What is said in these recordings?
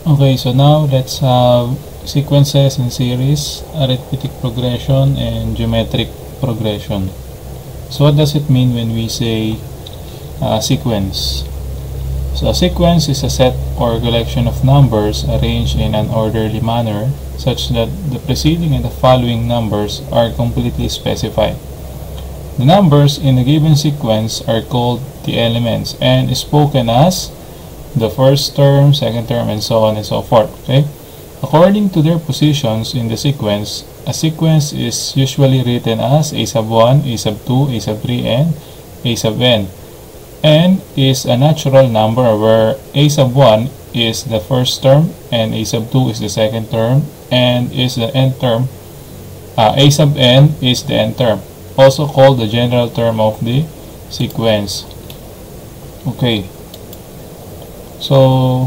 Okay, so now let's have sequences in series, arithmetic progression, and geometric progression. So what does it mean when we say sequence? So a sequence is a set or collection of numbers arranged in an orderly manner such that the preceding and the following numbers are completely specified. The numbers in a given sequence are called the elements and is spoken as the first term, second term, and so on and so forth. Okay? According to their positions in the sequence, a sequence is usually written as a sub 1, a sub 2, a sub 3, and a sub n, and is a natural number where a sub 1 is the first term and a sub 2 is the second term and is the nth term. A sub n is the nth term, also called the general term of the sequence. Okay. So,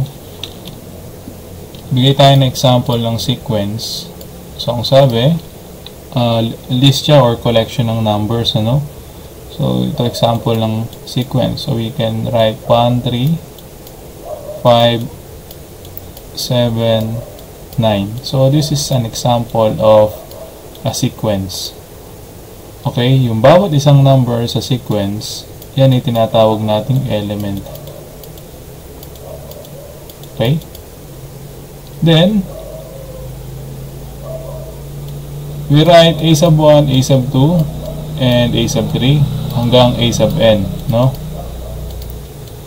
bigay tayo ng example ng sequence. So, ang sabi, list siya or collection ng numbers, ano? So, ito example ng sequence. So, we can write 1, 3, 5, 7, 9. So, this is an example of a sequence. Okay, yung bawat isang number sa sequence, yan ay tinatawag nating element. Okay? Then, we write a sub 1, a sub 2, and a sub 3 hanggang a sub n, no?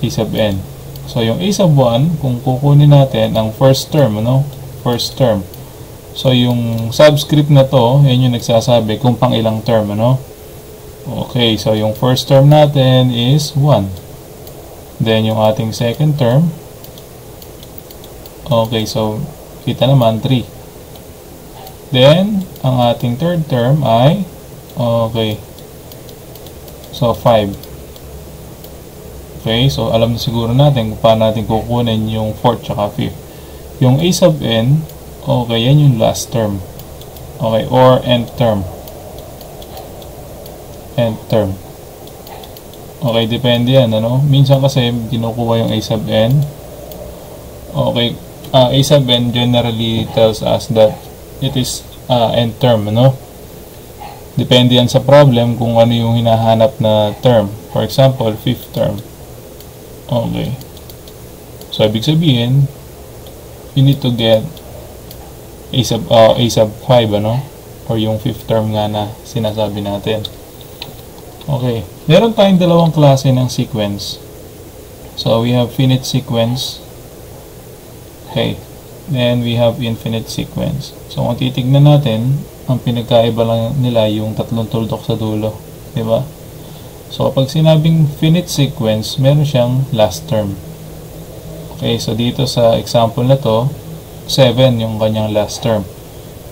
A sub n. So, yung a sub 1, kung kukunin natin ang first term, no? First term. So, yung subscript na to, yan yung nagsasabi kung pang ilang term, no? Okay, so yung first term natin is 1. Then, yung ating second term, okay, so kita naman 3. Then, ang ating third term ay, okay, so 5. Okay, so alam na siguro natin kung paano natin kukunin yung fourth tsaka fifth. Yung a sub n, okay, yan yung last term. Okay, or nth term. Nth term. Okay, depende yan, ano? Minsan kasi kinukuha yung a sub n. Okay, a sub n generally tells us that it is nth term, no? Depende yan sa problem kung ano yung hinahanap na term. For example, fifth term. Okay. So, ibig sabihin, you need to get a sub 5, ano? Or yung fifth term nga na sinasabi natin. Okay. Meron tayong dalawang klase ng sequence. So, we have finite sequence. Okay, then we have infinite sequence. So, kung titignan natin, ang pinagkaiba lang nila yung tatlong tuldok sa dulo. Diba? So, kapag sinabing finite sequence, meron siyang last term. Okay, so dito sa example na to, 7 yung kanyang last term.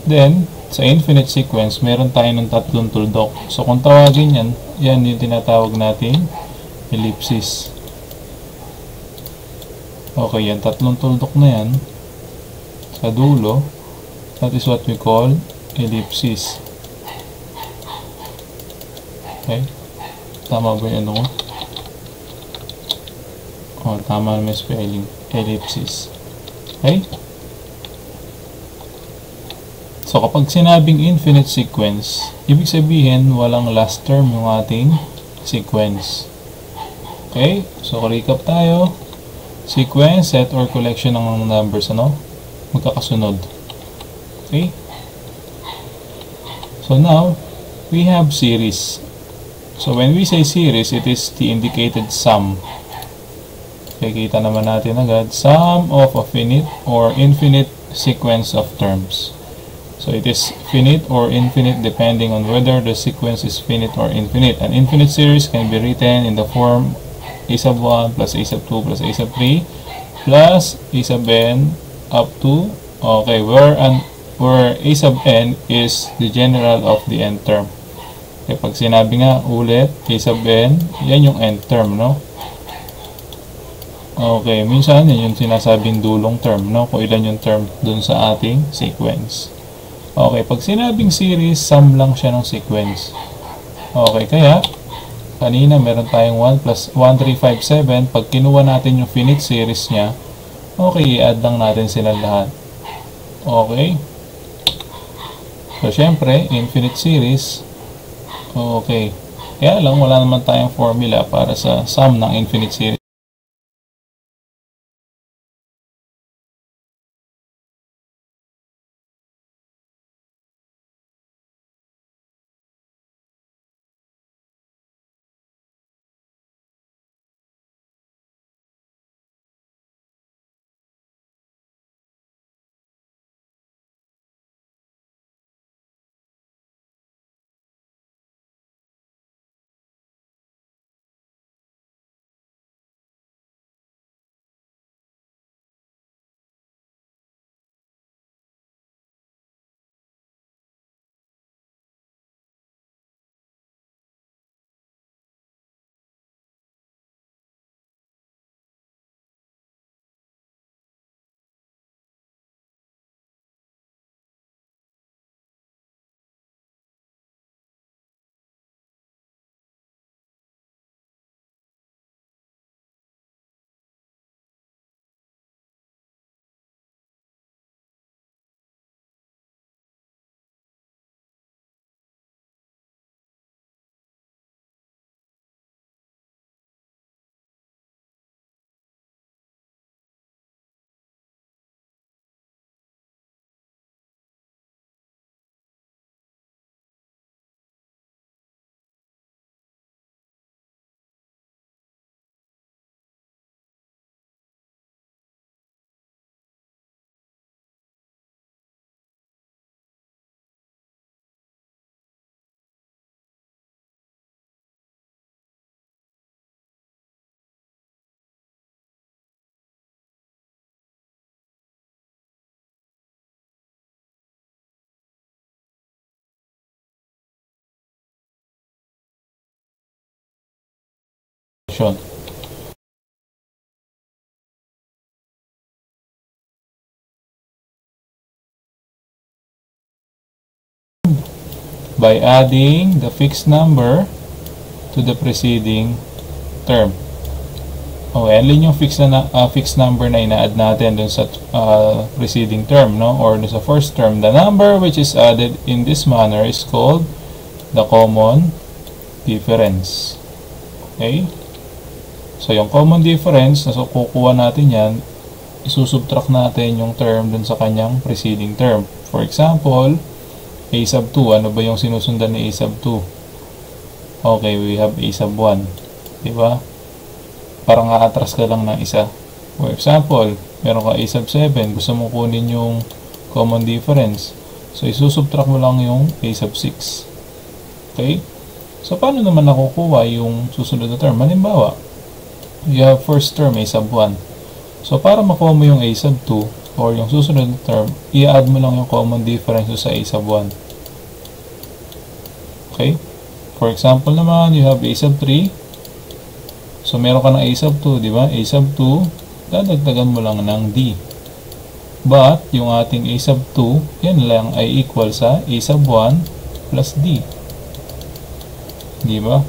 Then, sa infinite sequence, meron tayo ng tatlong tuldok. So, kung tawagin yan, yan yung tinatawag nating ellipsis. Okay, yan, tatlong tuldok na yan sa dulo. That is what we call ellipsis. Okay, tama ba yung ano? Oh, tama na may spelling. Ellipsis. Okay? So, kapag sinabing infinite sequence, ibig sabihin walang last term yung ating sequence. Okay? So, recap tayo. Sequence, set, or collection ng numbers, ano? Magkakasunod. Okay? So now, we have series. So when we say series, it is the indicated sum. Okay, kita naman natin agad. Sum of a finite or infinite sequence of terms. So it is finite or infinite depending on whether the sequence is finite or infinite. An infinite series can be written in the form a sub 1 plus a sub 2 plus a sub 3 plus a sub n up to, okay, where a sub n is the general of the nth term. Okay, pag sinabi nga ulit a sub n, yan yung nth term, no? Okay, minsan yan yung sinasabing dulong term, no? Kung ilan yung term dun sa ating sequence. Okay, pag sinabing series, sum lang siya ng sequence. Okay, kaya kanina meron tayong 1 plus 1, 3, 5, 7. Pag kinuha natin yung finite series niya, Okay, i-add lang natin silang lahat. Okay. So, syempre, infinite series. Okay. Kaya lang, wala naman tayong formula para sa sum ng infinite series. By adding the fixed number to the preceding term. Okay, alin yung fixed number na ina-add natin dun sa preceding term, no? Or dun sa first term. The number which is added in this manner is called the common difference. Okay? So, yung common difference, so kukuha natin yan, isusubtract natin yung term dun sa kanyang preceding term. For example, a sub 2. Ano ba yung sinusundan ni a sub 2? Okay, we have a sub 1. Diba? Parang a-atras ka lang ng isa. For example, meron ka a sub 7. Gusto mong kunin yung common difference. So, isusubtract mo lang yung a sub 6. Okay? So, paano naman nakukuha yung susunod na term? Halimbawa, you have first term a sub 1. So, para makuha mo yung a sub 2, or yung susunod na term, i-add mo lang yung common difference sa a sub 1. Okay? For example naman, you have a sub 3. So, meron ka ng a sub 2, di ba? A sub 2, dadagdagan mo lang ng d. But, yung ating a sub 2, yan lang ay equal sa a sub 1 plus d. Di ba?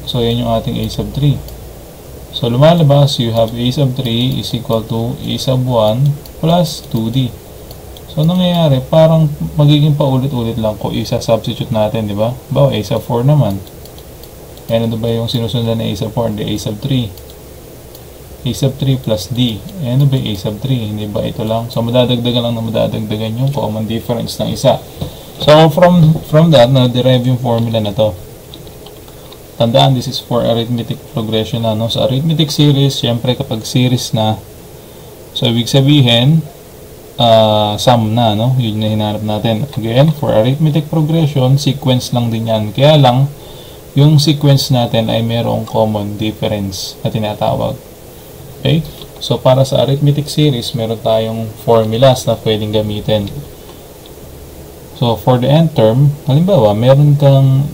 So, yan yung ating a sub 3. So, lumalabas, you have a sub 3 is equal to a sub 1 plus 2d. So, nangyayari, parang magiging paulit-ulit lang kung isa-substitute natin, di ba? Bawa, a sub 4 naman. Ayan, ano ba yung sinusundan na a sub 4? Hindi, a sub 3. A sub 3 plus d. Ayan, ano ba yung a sub 3? Hindi ba ito lang? So, madadagdagan lang na madadagdagan yung common difference ng isa. So, from that, na-derive yung formula na to. Tandaan, this is for arithmetic progression na, no? Sa arithmetic series, syempre kapag series na, so ibig sabihin, sum na, no? Yun na hinanap natin. Again, for arithmetic progression, sequence lang din yan. Kaya lang, yung sequence natin ay merong common difference na tinatawag. Okay? So, para sa arithmetic series, meron tayong formulas na pwedeng gamitin. So, for the nth term, halimbawa, meron kang,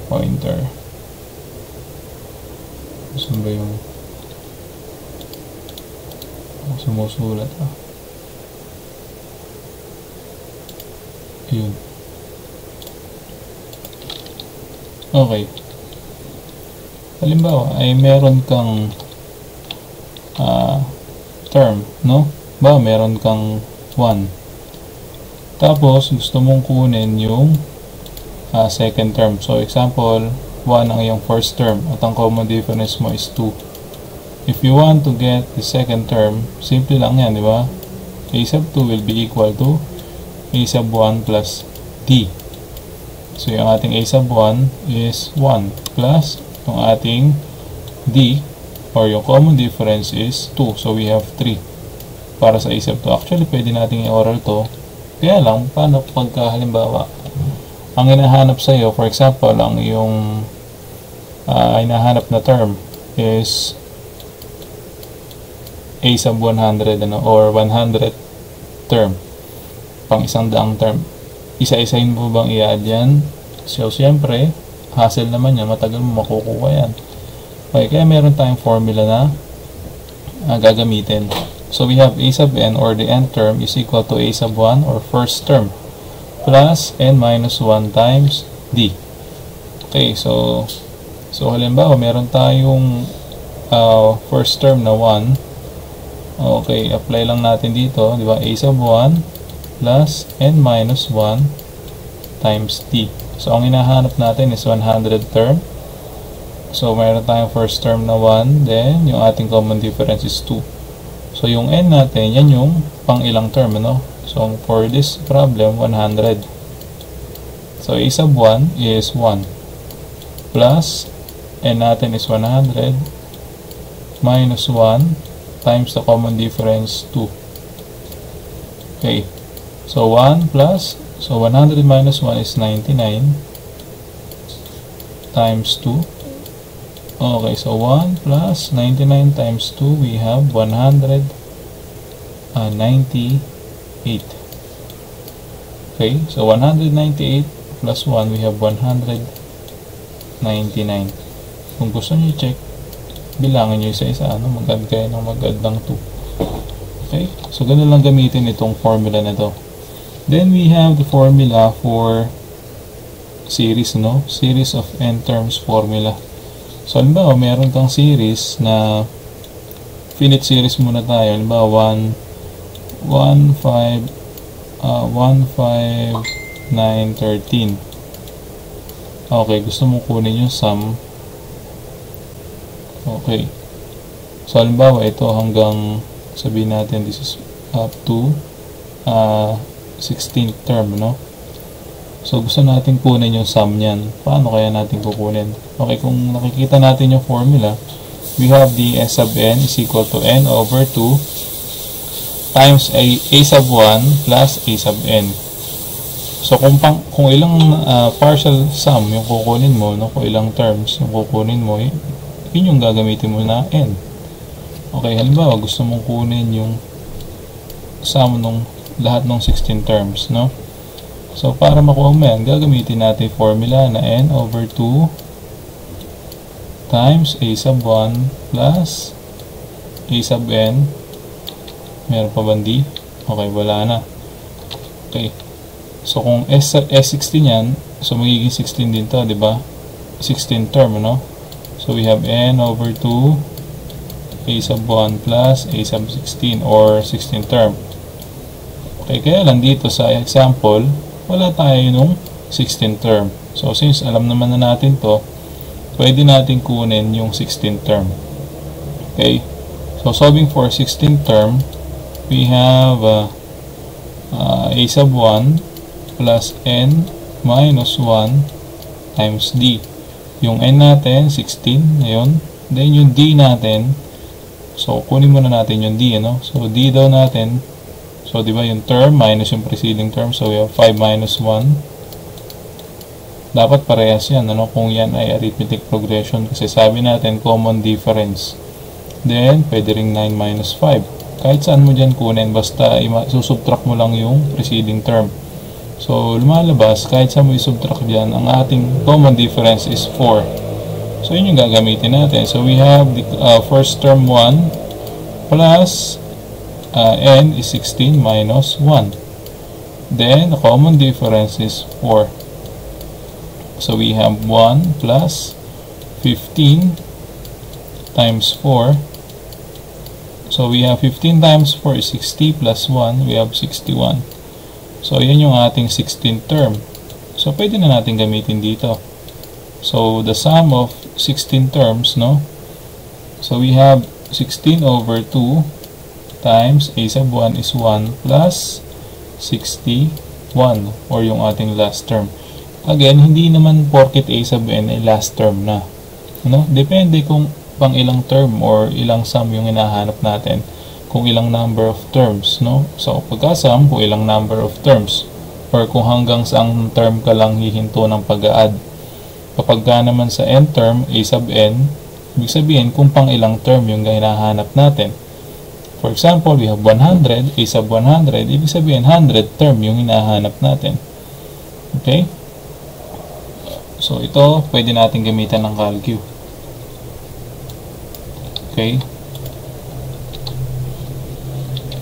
pointer. Saan ba yung sumusulat? Yun. Okay. halimbawa ay meron kang term, no? Ba, meron kang 1. Tapos, gusto mong kunin yung second term. So, example, 1 ang iyong first term at ang common difference mo is 2. If you want to get the second term, simple lang yan, di ba? A sub 2 will be equal to A sub 1 plus D. So, yung ating A sub 1 is 1 plus yung ating D or yung common difference is 2. So, we have 3 para sa A sub 2. Actually, pwede natin i-oral to. Kaya lang, paano pagka halimbawa, ang hinahanap sa iyo, for example, ang yung hinahanap na term is A sub 100 or 100 term, pang 100 term. Isa-isahin mo bang i-add yan? So, siyempre, hassle naman yan. Matagal mo makukuha yan. Okay, kaya meron tayong formula na gagamitin. So, we have A sub n or the n term is equal to A sub 1 or first term plus n minus 1 times D. Okay, so halimbawa, meron tayong first term na 1. Okay, apply lang natin dito, di ba? A sub 1 plus n minus 1 times D. So, ang hinahanap natin is 100 term. So, mayroon tayong first term na 1, then yung ating common difference is 2. So, yung n natin, yan yung pang ilang term, no? So, for this problem, 100. So, A sub 1 is 1 plus n natin is 100 minus 1 times the common difference 2. Okay. So 1 plus, so 100 minus 1 is 99 times 2. Okay, so 1 plus 99 times 2, we have 198. Okay, so 198 plus 1, we have 199. Kung gusto nyo i-check, bilangin nyo isa-isa, mag-add kayo ng mag-add ng 2. Okay, so ganun lang gamitin itong formula na to. Then we have the formula for series, no? Series of n terms formula. So, halimbawa, meron kang series na finite series muna tayo. Halimbawa, 1, 5, 9, 13. Okay, gusto mong kunin yung sum. Okay. So, halimbawa, ito hanggang, sabihin natin, this is up to 16th term, no? So, gusto natin kunin yung sum niyan. Paano kaya natin kukunin? Okay, kung nakikita natin yung formula, we have the S sub n is equal to n over 2 times a sub 1 plus a sub n. So, kung ilang partial sum yung kukunin mo, no? Kung ilang terms yung kukunin mo, yun yung gagamitin mo na n. Okay, halimbawa, gusto mong kunin yung sum ng lahat ng 16 terms, no? So, para makuha mo yan, gagamitin natin formula na n over 2 times a sub 1 plus a sub n. Meron pa ba D? Okay, wala na. Okay. So, kung S16 yan, so magiging 16 din to, di ba? 16 term, no? So, we have n over 2 a sub 1 plus a sub 16 or 16 term. Okay, kaya lang dito sa example, wala tayo nung 16 term. So, since alam naman na natin to, pwede natin kunin yung 16 term. Okay? So, solving for 16 term, we have a sub 1 plus n minus 1 times d. Yung n natin, 16, yun. Then, yung d natin, so, kunin muna natin yung d, ano? So, d daw natin, so, di ba yung term minus yung preceding term. So, we have 5 minus 1. Dapat parehas yan, ano? Kung yan ay arithmetic progression. Kasi sabi natin, common difference. Then, pwede ring 9 minus 5. Kahit saan mo dyan kunin, basta susubtract mo lang yung preceding term. So, lumalabas, kahit saan mo isubtract dyan, ang ating common difference is 4. So, yun yung gagamitin natin. So, we have the first term 1 plus n is 16 minus 1. Then, the common difference is 4. So, we have 1 plus 15 times 4. So we have 15 times 4 is 60 plus 1, we have 61. So yan yung ating 16th term. So pwede na natin gamitin dito. So the sum of 16 terms, no? So we have 16 over 2 times a sub 1 is 1 plus 61, or yung ating last term. Again, hindi naman porket a sub n ay last term na. No? Depende kung pang ilang term or ilang sum yung hinahanap natin, kung ilang number of terms, no? So pagka-sum, kung ilang number of terms, or kung hanggang saang term ka lang hihinto ng pag-a-add. Kapag ka naman sa n term, a sub n, ibig sabihin kung pang ilang term yung hinahanap natin. For example, we have 100, a sub 100, ibig sabihin 100 term yung hinahanap natin. Okay? So ito, pwede natin gamitan ng calcu. Okay.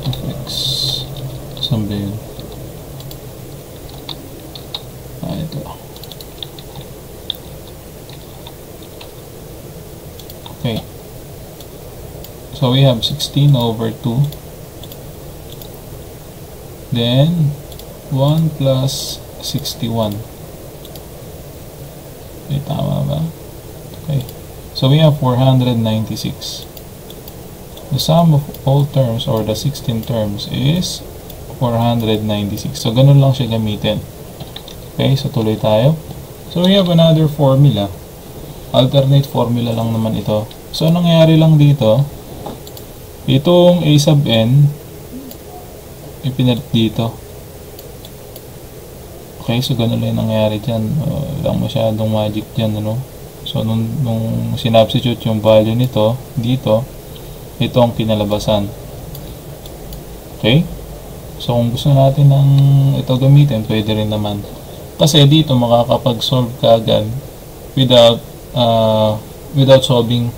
Fx. Saan ba yun? Ito. Okay. So we have 16 over 2. Then 1 plus 61. Okay, tama ba? Okay. So we have 496. The sum of all terms, or the 16 terms, is 496. So ganun lang siya gamitin. Okay, so tuloy tayo. So we have another formula. Alternate formula lang naman ito. So nangyari lang dito, itong a sub n, ipinalit dito. Okay, so ganun lang nangyari dyan. Walang masyadong magic dyan, ano? So, nung sinubstitute yung value nito, dito, ito ang pinalabasan. Okay? So, kung gusto natin ng ito gamitin, pwede rin naman. Kasi dito, makakapag-solve ka agad without solving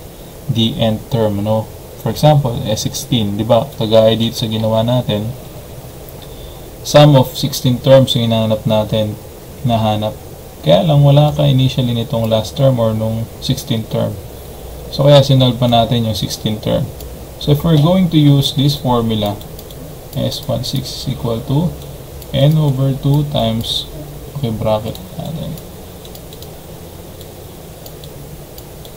the nth term, no? For example, S16, di ba? Kagaya dito sa ginawa natin, sum of 16 terms yung hinahanap natin, Kaya lang wala ka initially nitong last term or nung 16th term. So kaya sinolve pa natin yung 16th term. So if we're going to use this formula, S16 is equal to n over 2 times, okay, bracket natin,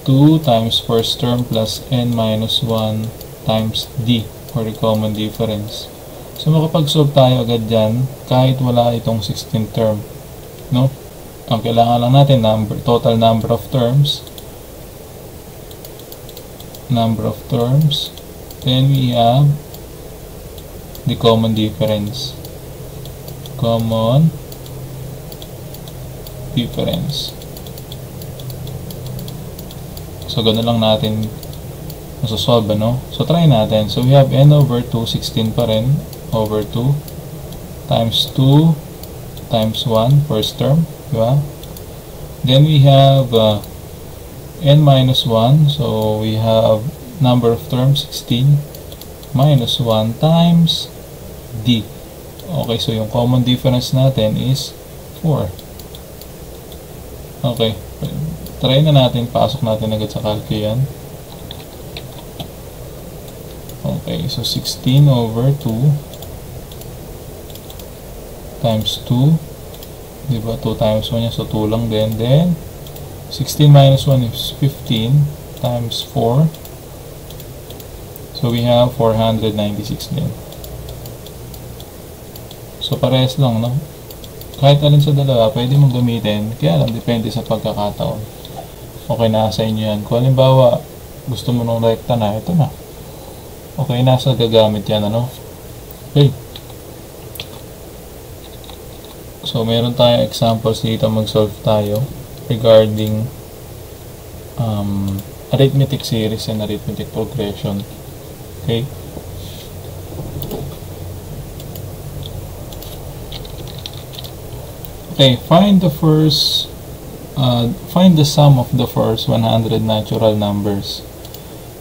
2 times first term plus n minus 1 times d, or the common difference. So makapag-solve tayo agad dyan kahit wala itong 16th term, no? Ang kailangan lang natin, total number of terms, then we have the common difference. So ganun lang natin masasolve, no? So try natin. So we have n over 2, 16 pa rin, over 2 times 2 times 1 first term, diba? Then we have n minus 1, so we have number of terms 16 minus 1 times d. Okay, so yung common difference natin is 4. Okay, try na natin, pasok natin agad sa calcu yan. Okay, so 16 over 2 times 2, diba? 2 times 1 yan, so 2 lang din. Then 16 minus 1 is 15 times 4, so we have 496 din. So parehas lang, no? Kahit alin sa dalawa pwede mong gamitin, kaya lang depende sa pagkakataon. Okay, nasa inyo yan. Kung halimbawa gusto mo nung rekta na, ito na. Okay, nasa gagamit yan, ano? Okay. So, meron tayong examples dito, mag-solve tayo regarding arithmetic series and arithmetic progression. Okay? Okay, find the sum of the first 100 natural numbers.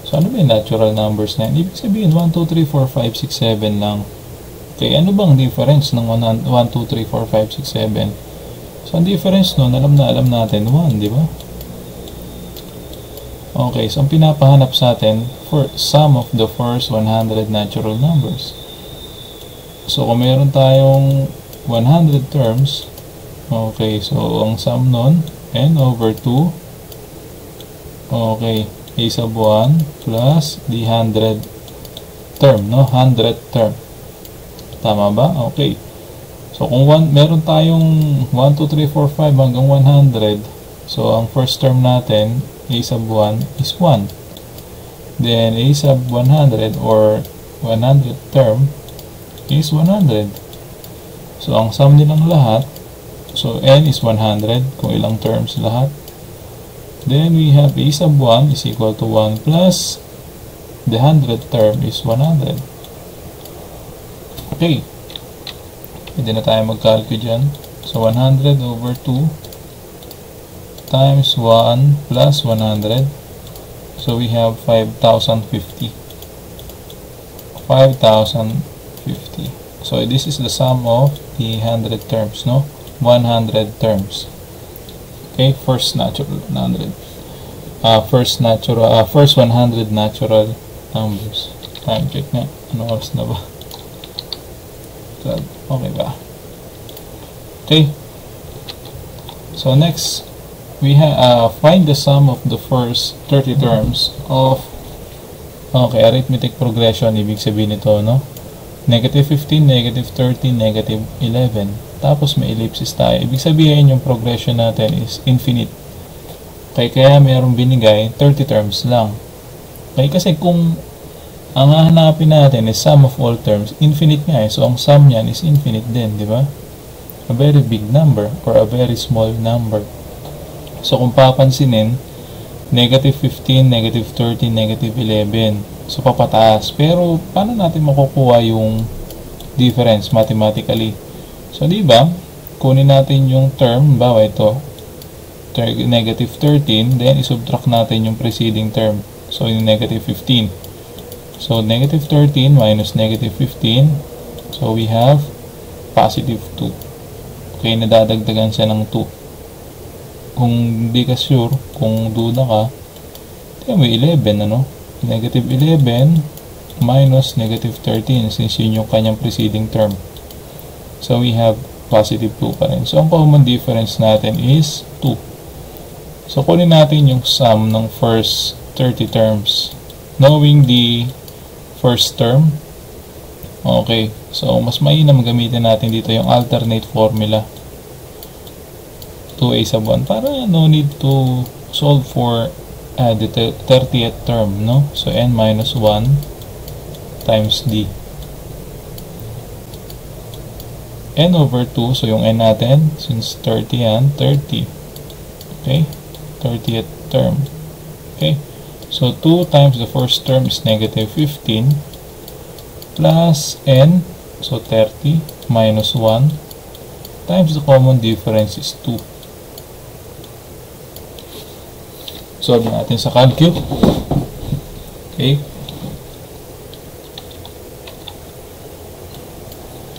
So, ano ba yung natural numbers na yun? Ibig sabihin, 1, 2, 3, 4, 5, 6, 7 lang. Okay, ano bang difference ng 1, 2, 3, 4, 5, 6, 7? So, ang difference nun, alam natin, 1, di ba? Okay, so ang pinapahanap sa atin for sum of the first 100 natural numbers. So kung meron tayong 100 terms, okay, so ang sum nun, n over 2, okay, a sub 1 plus the 100 term, no? 100 term. Tama ba? Okay. So kung meron tayong 1, 2, 3, 4, 5 hanggang 100, so ang first term natin, a sub 1 is 1. Then a sub 100 or 100 term is 100. So ang sum nilang lahat, so n is 100 kung ilang terms lahat. Then we have a sub 1 is equal to 1 plus the 100 term is 100. Okay. Pwede na tayo mag-calculate dyan. So 100 over 2 times 1 plus 100. So we have 5,050. 5,050. So this is the sum of the 100 terms, no? 100 terms. Okay, first 100 natural numbers. Time check nga. Ano oras na ba? Okay ba? Okay. So next, we find the sum of the first 30 terms of arithmetic progression. Ibig sabihin nito, no? Negative 15, negative 13, negative 11. Tapos may ellipsis tayo. Ibig sabihin yung progression natin is infinite. Okay, kaya mayroong binigay 30 terms lang. Okay, kasi kung ang hahanapin natin is sum of all terms, infinite nga eh. So ang sum niyan is infinite din, di ba? A very big number or a very small number. So kung papansinin, negative 15, negative 13, negative 11. So papataas. Pero paano natin makukuha yung difference mathematically? So di ba, kunin natin yung term, bawa ito, negative 13, then isubtract natin yung preceding term. So yung negative 15. So negative 13 minus negative 15. So we have positive 2. Okay, nadadagdagan siya ng 2. Kung di ka sure, kung duda ka, may 11, ano? Negative 11 minus negative 13 since yun yung kanyang preceding term. So we have positive 2 pa rin. So ang common difference natin is 2. So kunin natin yung sum ng first 30 terms. Knowing the first term, okay, so mas mainam gamitin natin dito yung alternate formula. 2a sub 1 para no need to solve for the 30th term, no? So n minus 1 times d. N over 2, so yung n natin, since 30 yan, 30. Okay? 30th term. Okay? So 2 times the first term is negative 15 plus n, so 30 minus 1 times the common difference is 2. Solve natin sa calcul. Okay.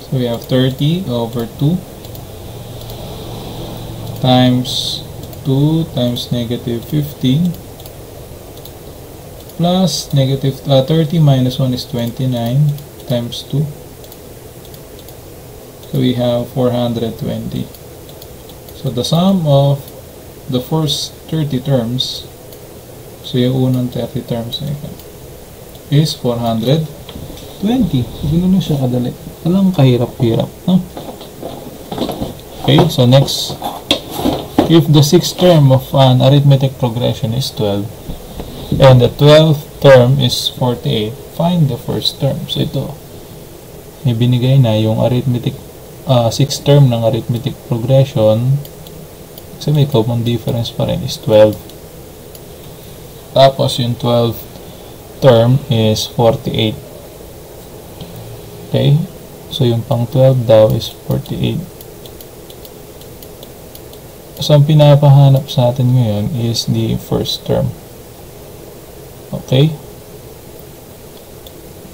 So we have 30 over 2 times 2 times negative 15 plus negative 30 minus 1 is 29 times 2. So we have 420. So the sum of the first 30 terms, so yung unang 30 terms is 420. So ganoon na siya kadali. Walang kahirap-hirap, no? Okay, so next, if the sixth term of an arithmetic progression is 12 and the 12th term is 48, find the first term. So ito, may binigay na yung arithmetic, sixth term ng arithmetic progression. Kasi may common difference pa rin is 12. Tapos yung 12th term is 48. Okay? So yung pang 12 daw is 48. So ang pinapahanap sa atin ngayon is the first term. Okay?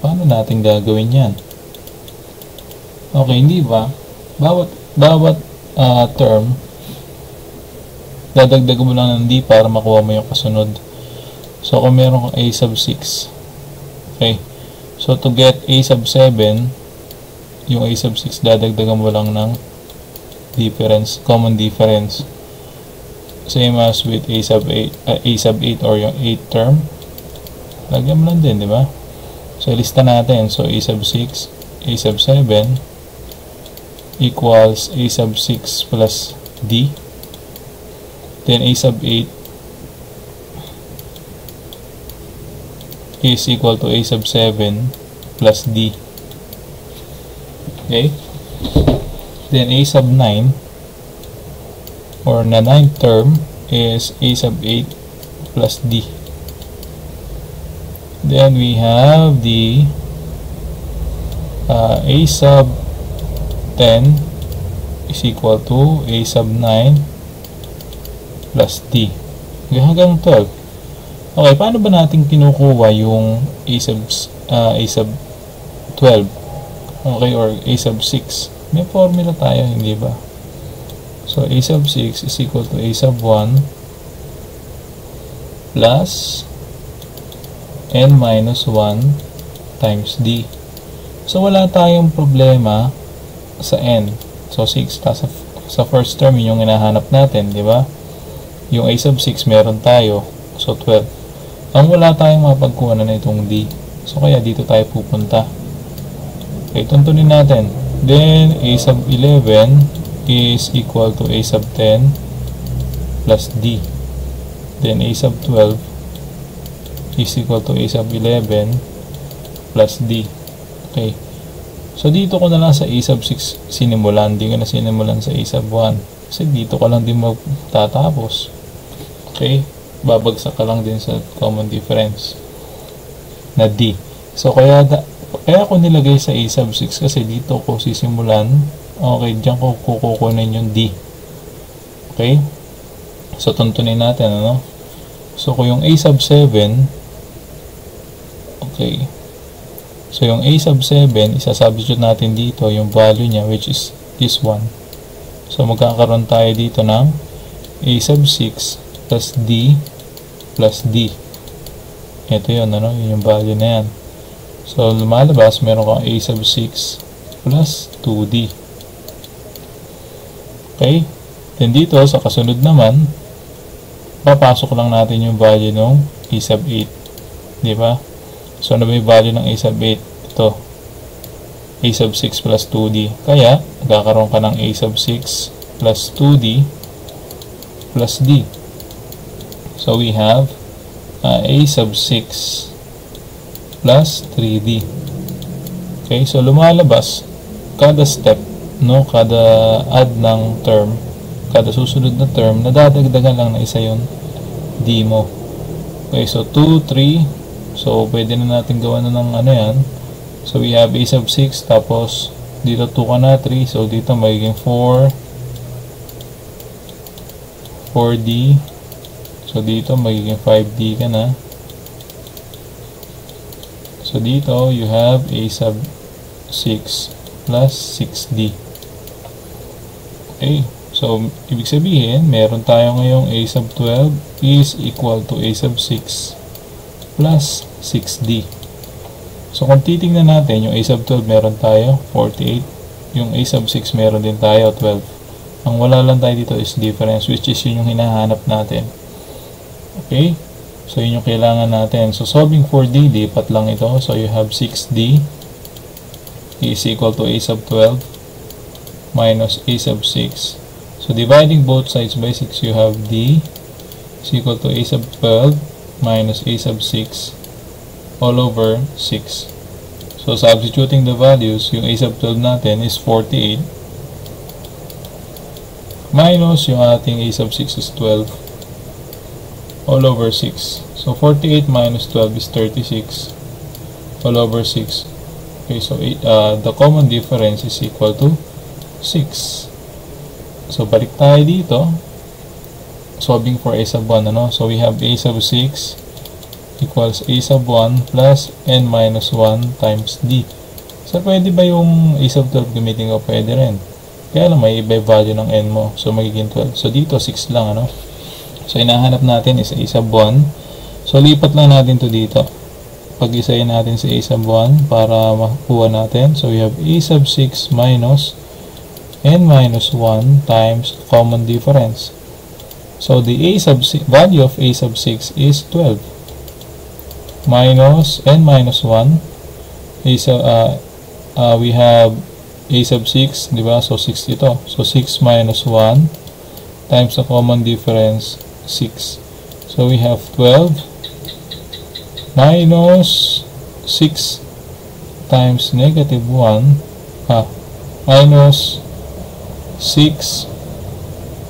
Paano natin gagawin yan? Okay, hindi ba? Bawat term, dadagdag mo lang ng d para makuha mo yung kasunod. So, kung meron kang a sub 6, okay, so to get a sub 7, yung a sub 6, dadagdagan mo lang ng difference, common difference. Same as with a sub 8 or yung 8 term. Lagyan mo lang din, di ba? So, ilista natin. So, a sub 6, a sub 7 equals a sub 6 plus d. Then, a sub 8 is equal to a sub 7 plus d. Okay? Then, a sub 9 or na 9th term is a sub 8 plus d. Then we have the a sub 10 is equal to a sub 9 plus d. Okay, hanggang 12. Okay, paano ba natin kinukuha yung a sub 12? Okay, or a sub 6? May formula tayo, hindi ba? So, a sub 6 is equal to a sub 1 plus n minus 1 times d. So, wala tayong problema sa n. So, 6. Sa first term, yun yung hinahanap natin, di ba? Yung a sub 6, meron tayo. So, 12. Ang wala tayong mapagkuha na itong d. So, kaya dito tayo pupunta. Okay, tuntunin natin. Then, a sub 11 is equal to a sub 10 plus d. Then, a sub 12 is equal to a sub 11 plus d. Okay. So, dito ko na lang sa a sub 6 sinimulan. Hindi ko na sinimulan sa a sub 1. Kasi dito ko lang din magtatapos. Okay. Babagsak ka lang din sa common difference na d. So, kaya ko nilagay sa a sub 6 kasi dito ko sisimulan. Okay. Diyan ko kukunin yung d. Okay. So, tuntunin natin, ano? So, kung yung a sub 7, okay. So, yung a sub 7, isa-substitute natin dito yung value niya, which is this one. So, magkakaroon tayo dito ng a sub 6 plus d plus d. Ito yun, ano? Yun yung value na yan. So, lumalabas, meron kang a sub 6 plus 2d. Okay? Then dito, sa kasunod naman, papasok lang natin yung value ng a sub 8. Diba? So, ano ba yung value ng a sub 8? Ito. A sub 6 plus 2d. Kaya, magkakaroon ka ng a sub 6 plus 2d plus d. So, we have a sub 6 plus 3d. Okay? So, lumalabas kada step, no? Kada add ng term, kada susunod na term, nadadagdagan lang na isa yun d mo. Okay? So, 2, 3. So, pwede na natin gawa na ng ano yan. So, we have a sub 6. Tapos, dito 2 ka na, 3. So, dito magiging 4. 4D. So, dito magiging 5D ka na. So, dito, you have a sub 6 plus 6D. Okay. So, ibig sabihin, meron tayo ngayong a sub 12 is equal to a sub 6 plus 6d. So, kung titingnan natin, yung a sub 12 meron tayo 48. Yung a sub 6 meron din tayo 12. Ang wala lang tayo dito is difference, which is yun yung hinahanap natin. Okay? So, yun yung kailangan natin. So, solving for d, lipat lang ito. So, you have 6d is equal to a sub 12 minus a sub 6. So, dividing both sides by 6, you have d is equal to a sub 12 minus a sub 6 all over 6. So, substituting the values, yung a sub 12 natin is 48 minus yung ating a sub 6 is 12 all over 6. So, 48 minus 12 is 36 all over 6. Okay, so the common difference is equal to 6. So, balik tayo dito. Solving for a sub 1, ano? So, we have a sub 6 equals a sub 1 plus n minus 1 times d. So, pwede ba yung a sub 12 gamitin ko? Pwede rin. Kaya lang may iba value ng n mo. So, magiging 12. So, dito 6 lang, ano? So, hinahanap natin is a sub 1. So, lipat lang natin to dito. Pag-isayin natin si a sub 1 para makuha natin. So, we have a sub 6 minus n minus 1 times common difference. So, the value of a sub 6 is 12. Minus n minus 1. We have a sub 6, di ba? So, 6 ito. So, 6 minus 1 times the common difference, 6. So, we have 12 minus 6 times negative 1, minus 6,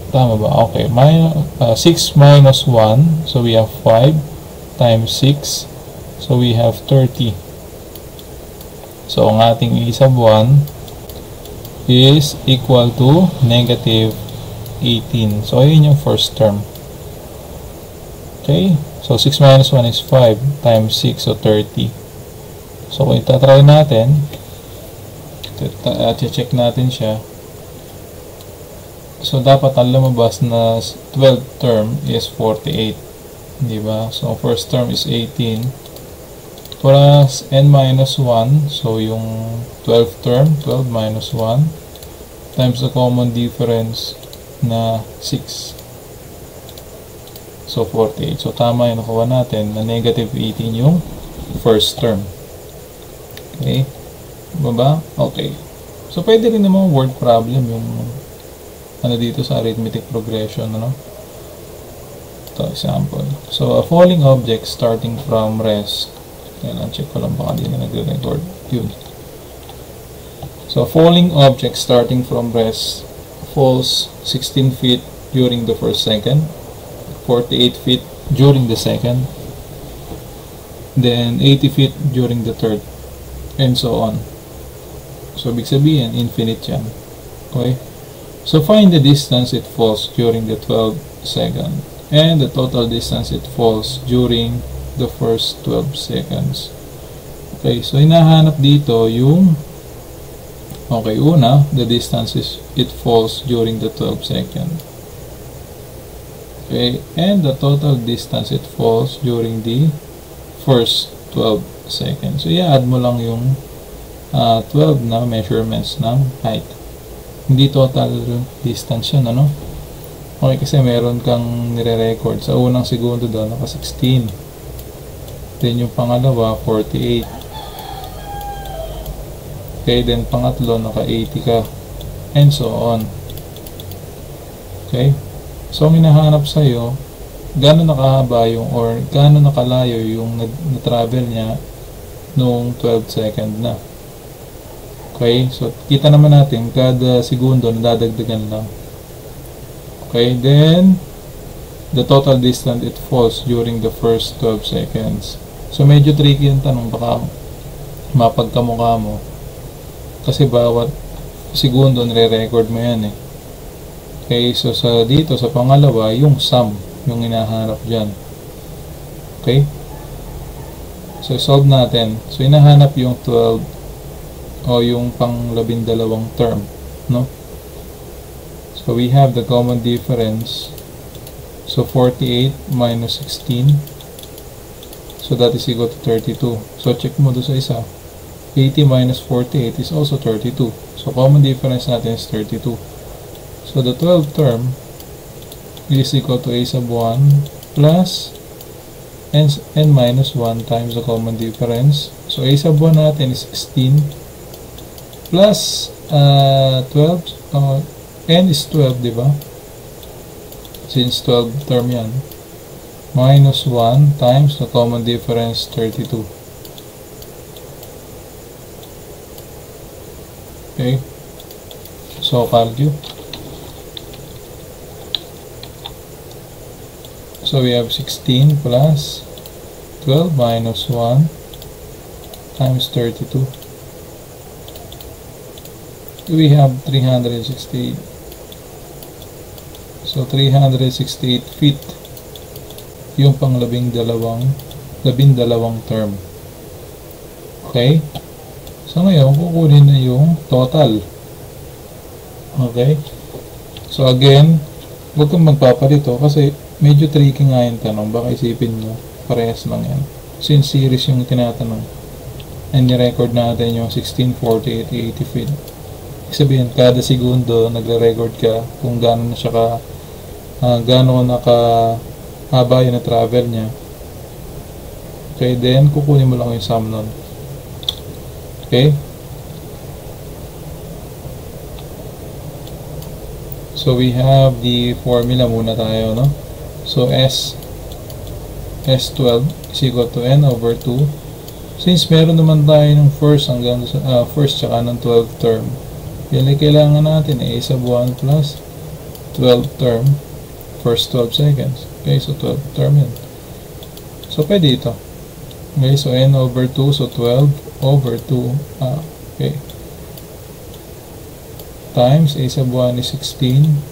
tama ba? Okay, 6 minus 1, so we have 5 times 6, so we have 30. So, ang ating a sub 1 is equal to negative 18. So, ayun yung first term. Okay? So, 6 minus 1 is 5 times 6, so 30. So, kung itatry natin, check natin siya. So, dapat ang lumabas na 12th term is 48. Diba? So, first term is 18 plus n minus 1. So, yung 12th term, 12 minus 1 times the common difference na 6. So, 48. So, tama yung nakuha natin na negative 18 yung first term. Okay? Diba? Okay. So, pwede rin naman word problem yung dito sa arithmetic progression, ano? Ito, example. So, a falling object starting from rest. Kailan, check ko lang baka din na nagre-record. Yun. So, a falling object starting from rest falls 16 feet during the first second, 48 feet during the second, then 80 feet during the third, and so on. So, ibig sabihin, infinite yan. Okay? So, find the distance it falls during the 12th second, and the total distance it falls during the first 12 seconds. Okay, so hinahanap dito yung una, the distance it falls during the 12 second. Okay, and the total distance it falls during the first 12 seconds. So, i-add mo lang yung 12 na measurements ng height. Hindi total distance yun, ano? Okay, kasi meron kang nire-record. Sa unang segundo doon, naka 16. Then yung pangalawa, 48. Okay, then pangatlo, naka 80 ka. And so on. Okay? So, ang hinahanap sa'yo, gano'n nakahaba yung, or gano'n nakalayo yung na-travel niya nung 12 second na. Okay, so kita naman natin kada segundo nadadagdagan lang. Okay, then the total distance it falls during the first 12 seconds. So medyo tricky yung tanong, baka mapagkamukha mo. Kasi bawat segundo nire-record mo yan eh. Okay, so dito sa pangalawa, yung sum yung hinahanap dyan. Okay? So solve natin. So hinahanap yung 12 o yung pang 12 term, no? So we have the common difference. So 48 minus 16. So that is equal to 32. So check mo doon sa isa. 80 minus 48 is also 32. So common difference natin is 32. So the 12th term is equal to a sub 1 plus n minus 1 times the common difference. So a sub 1 natin is 16 plus 12, n is 12, di ba? Since 12 term yan. Minus 1 times the common difference, 32. Okay. So, calculate. So, we have 16 plus 12 minus 1 times 32. We have 368. So, 368 feet yung pang labindalawang term. Okay? So, ngayon, kukunin na yung total. Okay? So, again, huwag kang magpapalito kasi medyo tricky nga yung tanong. Baka isipin mo, parehas lang yan. Since series yung tinatanong, and ni-record natin yung 16, 48, 80 feet. Sabihin, kada segundo, nagre-record ka kung gaano na siya gaano nakahaba yung na-travel niya. Okay, then kukunin mo lang yung sum nun. Okay? So we have the formula muna tayo, no? So S12 is equal to N over 2. Since meron naman tayo ng first hanggang first tsaka ng 12th term, yan ay kailangan natin A sub 1 plus 12th term, first 12 seconds. Okay, so 12th term yan. So pwede ito. Okay, so N over 2, so 12 over 2, okay. Times A sub 1 is 16,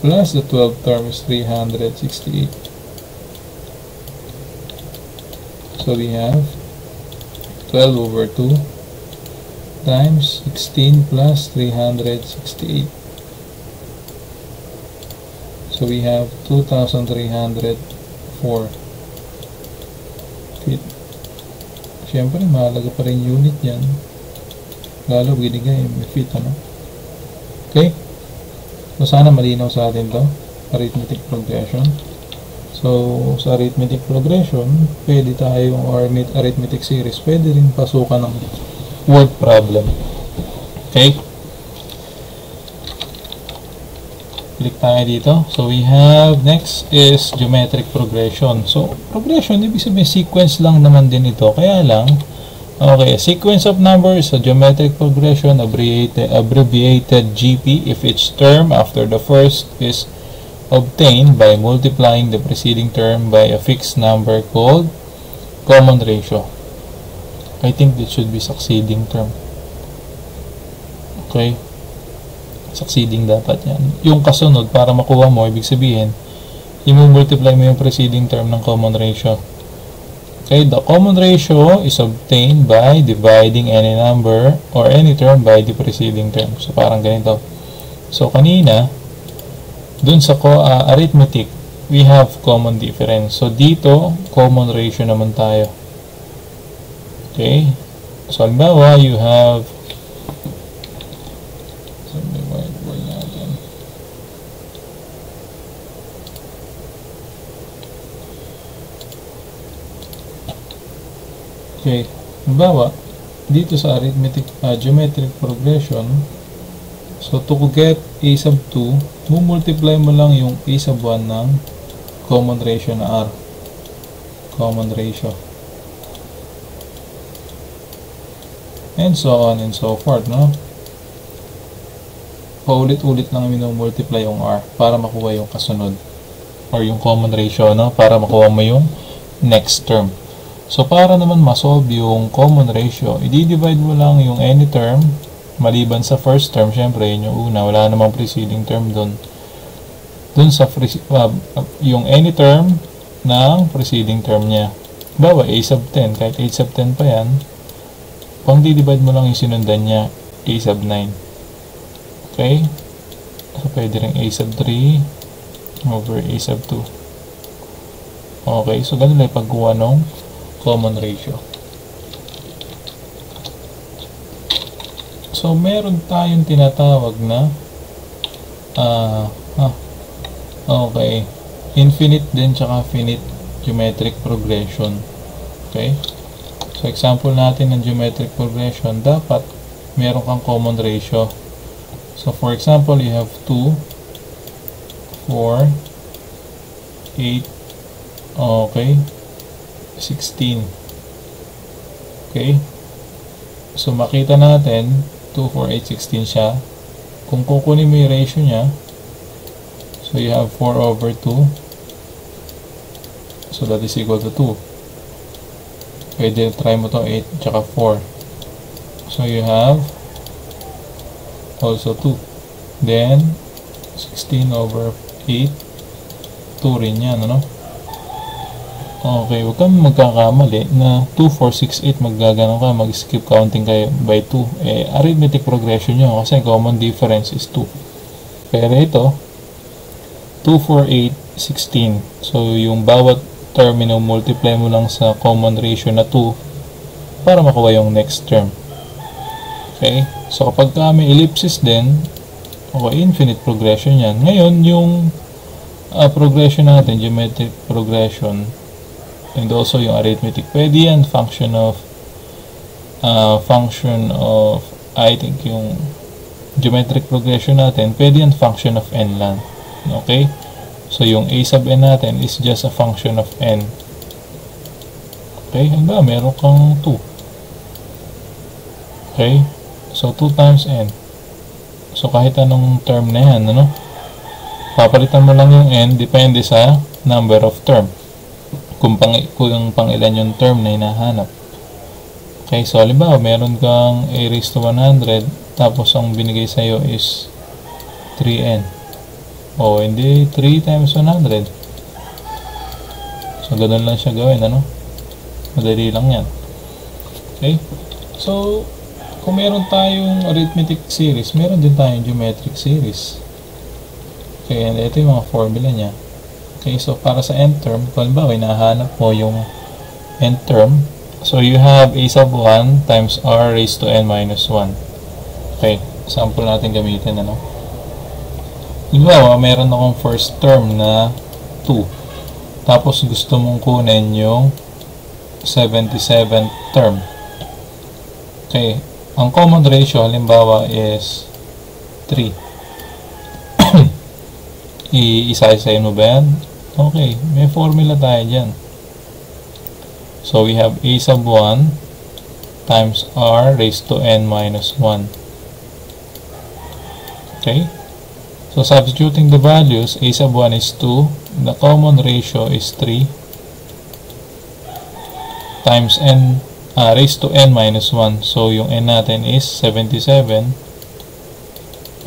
plus the 12th term is 368. So we have 12 over 2 times 16 plus 368. So we have 2,304 feet. Siyempre, mahalaga pa rin unit yan. Lalo binigay may feet, ano? Okay? So sana malinaw sa atin to. Arithmetic progression. So, sa arithmetic progression, pwede tayong, or arithmetic series, pwede rin pasukan ng word problem. Okay? Click tayo dito. So, we have, next is geometric progression. So, progression, ibig sabihin, sequence lang naman din ito. Kaya lang, okay, sequence of numbers, a geometric progression, abbreviated GP, if each term after the first is obtained by multiplying the preceding term by a fixed number called common ratio. I think this should be succeeding term. Okay? Succeeding dapat yan. Yung kasunod, para makuha mo, ibig sabihin, i-multiply mo yung preceding term ng common ratio. Okay? The common ratio is obtained by dividing any number or any term by the preceding term. So, parang ganito. So, kanina, dun sa arithmetic, we have common difference. So, dito, common ratio naman tayo. Okay? So, halimbawa, you have whiteboard natin. Okay. Halimbawa, dito sa arithmetic, geometric progression, so, to get A sub 2, multiply mo lang yung A sub 1 ng common ratio na R. Common ratio. And so on and so forth, no? Paulit-ulit lang minumultiply yung R para makuha yung kasunod. Or yung common ratio, no? Para makuha mo yung next term. So, para naman masolve yung common ratio, i-divide mo lang yung any term maliban sa first term, syempre, yun yung una. Wala namang preceding term doon. Doon sa yung any term ng preceding term niya. Bawa, A sub 10. Kahit A sub 10 pa yan, pang di-divide mo lang yung sinundan niya, A sub 9. Okay? So, pwede rin A sub 3 over A sub 2. Okay, so ganun lang pagkuha ng common ratio. So, meron tayong tinatawag na okay, infinite din tsaka finite geometric progression. Okay? So, example natin ng geometric progression, dapat meron kang common ratio. So, for example, you have 2, 4, 8, okay, 16. Okay? So, makita natin, 2, 4, 8, 16 siya. Kung kukunin mo yung ratio niya, so you have 4 over 2. So that is equal to 2. Pwede try mo to 8 tsaka 4. So you have also 2. Then 16 over 8. 2 rin yan, ano? Okay, huwag kang magkakamali na 2, 4, 6, 8 maggaganon ka, mag-skip counting kayo by 2. Arithmetic progression nyo kasi common difference is 2. Pero ito, 2, 4, 8, 16. So, yung bawat term, multiply mo lang sa common ratio na 2 para makuha yung next term. Okay? So, kapag may ellipsis din, okay, infinite progression yan. Ngayon, yung progression natin, geometric progression, and also yung arithmetic, pwede yan, function of, I think yung geometric progression natin, pwede yan function of n lang. Okay? So, yung a sub n natin is just a function of n. Okay? Hanggang meron kang 2. Okay? So, 2 times n. So, kahit anong term na yan, ano? Papalitan mo lang yung n, depende sa number of term. Kung pang ilan yung term na hinahanap. Okay, so, halimbawa, meron kang a raised to 100, tapos ang binigay sa'yo is 3n. O, hindi, 3 times 100. So, ganun lang siya gawin, ano? Madali lang yan. Okay? So, kung meron tayong arithmetic series, meron din tayong geometric series. Okay, and ito yung mga formula niya. Okay, so para sa n term, kung halimbawa, hinahanap mo yung n term, so you have a sub 1 times r raised to n minus 1. Okay, sample natin gamitin, ano? Halimbawa, meron akong first term na 2. Tapos gusto mong kunin yung 77th term. Okay, ang common ratio, halimbawa, is 3. Iisa-isayin mo ba yan? Okay, may formula tayo dyan. So, we have a sub 1 times r raised to n minus 1. Okay? So, substituting the values, a sub 1 is 2, the common ratio is 3, times n raised to n minus 1. So, yung n natin is 77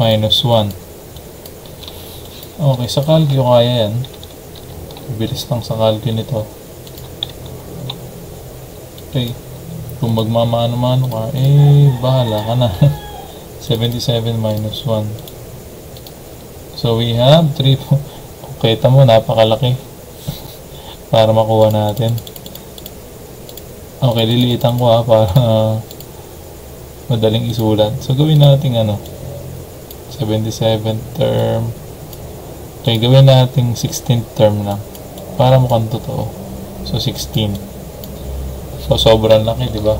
minus 1. Okay, sa calcu kaya yan. Bilis lang sa calcu nito. Okay. Kung magmamano-mano ka, bahala ka na. 77 minus 1. So, we have 3. Kita mo, napakalaki. Para makuha natin. Okay, liliitan ko para madaling isulat. So, gawin natin 77 term. Okay, gawin natin 16th term lang. Para mukhang totoo. So, 16. So, sobrang laki, di ba?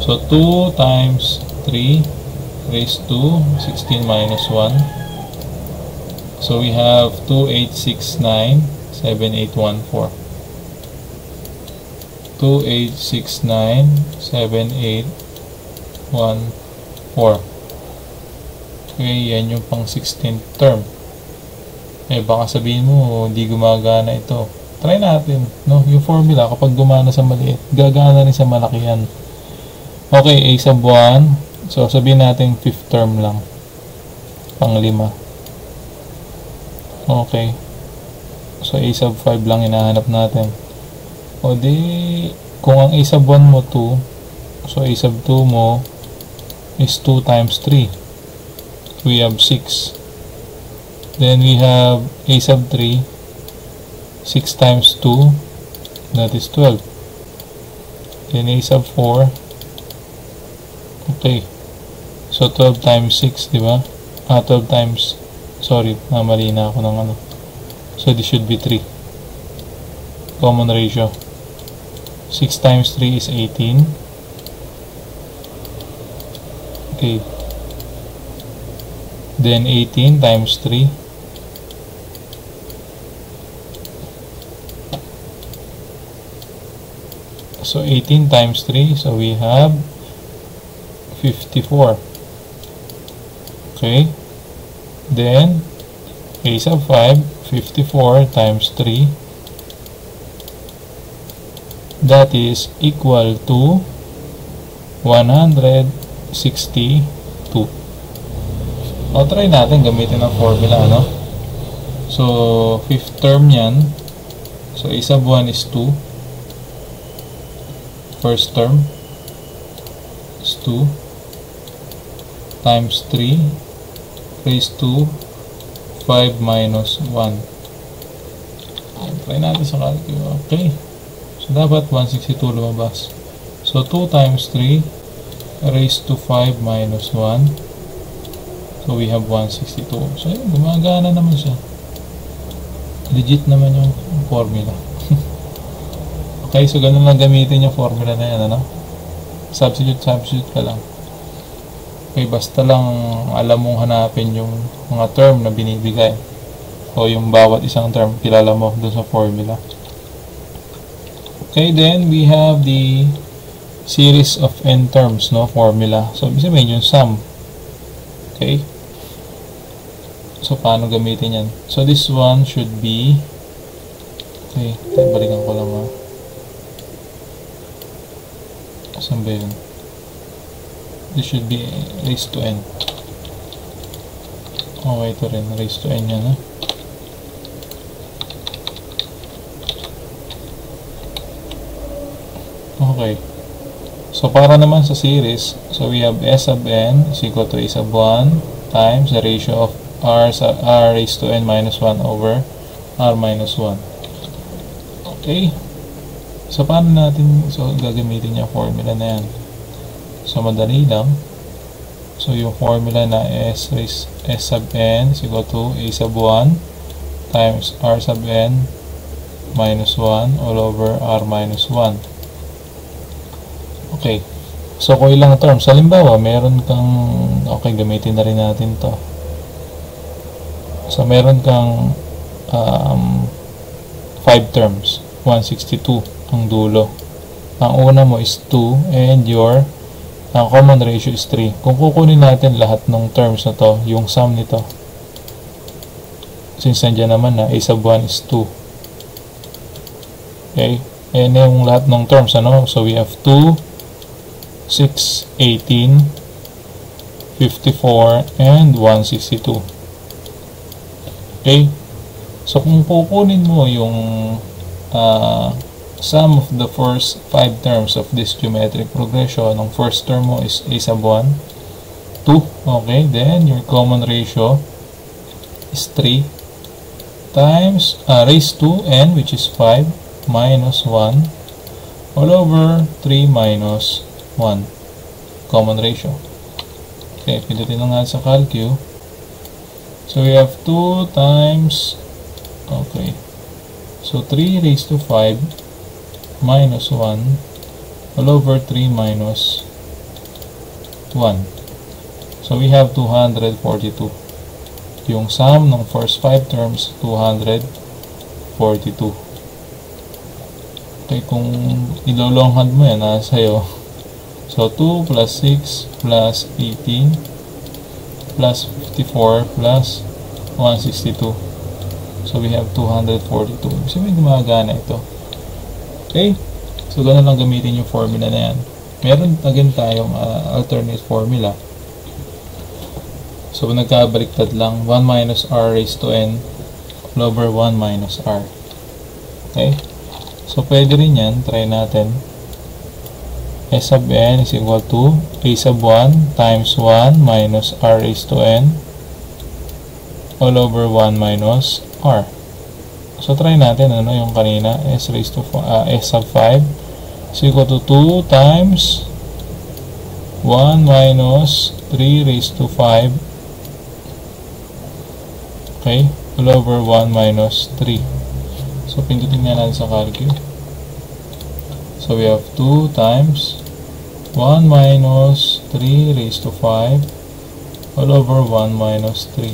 So, 2 times 3 raised to 16 minus 1. So, we have 2869, 7814. 2869, 7814. Okay, yan yung pang 16th term. Baka sabihin mo, hindi gumagana ito. Try natin, no? Yung formula, kapag gumana sa maliit, gagana rin sa malaki yan. Okay, a sub 1. So, sabihin natin 5th term lang. Pang 5. Okay. So, a sub 5 lang hinahanap natin. O di, kung ang a sub 1 mo 2, so a sub 2 mo is 2 times 3. We have 6. Then we have a sub 3, 6 times 2, that is 12. Then a sub 4, okay. So 12 times 6, di ba? 12 times, sorry, mali na ako ng So this should be 3. Common ratio. 6 times 3 is 18. Okay. Then 18 times 3. So 18 times 3, so we have 54. Okay. Then a sub 5, 54 times 3. That is equal to 162. O, try natin gamitin ang formula, no? So, 5th term yan. So, a sub 1 is 2. First term is 2 times 3 raised to 5 minus 1. Try natin sa calculus. Okay. So, dapat 162 lumabas. So, 2 times 3 raised to 5 minus 1. So, we have 162. So, yun, gumagana naman siya. Legit naman yung formula. Okay, so ganun lang gamitin yung formula na yan, ano? Substitute ka lang. Okay, basta lang alam mong hanapin yung mga term na binibigay. O yung bawat isang term, kilala mo dun sa formula. Okay, then we have the series of n terms, no? Formula. So, ibig sabihin yung sum. Okay? So, paano gamitin yan? So, this one should be... Okay, balikan ko lang, ha? Saan ba yun? This should be raised to n. Okay, ito rin. Raised to n yan, ha? Okay. So, para naman sa series, so we have s sub n is equal to a sub 1 times the ratio of r raised to n minus 1 over r minus 1. Okay. So, paano natin gagamitin yung formula na yan? So, madali lang. So, yung formula na s sub n is equal to a sub 1 times r sub n minus 1 all over r minus 1. Okay. So, kung ilang terms. Halimbawa, meron kang... Okay, gamitin na rin natin to. So, meron kang 5 terms. 162 ang dulo. Ang una mo is 2 and your common ratio is 3. Kung kukunin natin lahat ng terms na to, yung sum nito, since nandiyan naman na a sub 1 is 2. Okay? And yung lahat ng terms, ano? So we have 2, 6, 18, 54, and 162. Okay? So kung kukunin mo yung sum of the first 5 terms of this geometric progression, ang first term mo is a sub 1, 2, okay, then your common ratio is 3 times raised to n, which is 5, minus 1 all over 3 minus 1 common ratio. Okay, pindutin na nga sa calcu. So we have 2 times, okay, so 3 raised to 5 minus 1 all over 3 minus 1. So, we have 242. Yung sum ng first 5 terms, 242. Okay, kung ilolonghand mo yan, sa'yo. So, 2 plus 6 plus 18 plus 54 plus 162. So, we have 242. Kasi may gumagana ito. Okay? So, gano'n lang gamitin yung formula na yan. Meron again tayong alternate formula. So, nagkabaliktad lang. 1 minus r raised to n all over 1 minus r. Okay? So, pwede rin yan. Try natin. S sub n is equal to a sub 1 times 1 minus r raised to n all over 1 minus r. So, try natin, ano yung kanina, s raised to s sub 5 is equal to 2 times 1 minus 3 raised to 5, okay, all over 1 minus 3. So, pindutin nga natin sa calcu. So, we have 2 times 1 minus 3 raised to 5 all over 1 minus 3.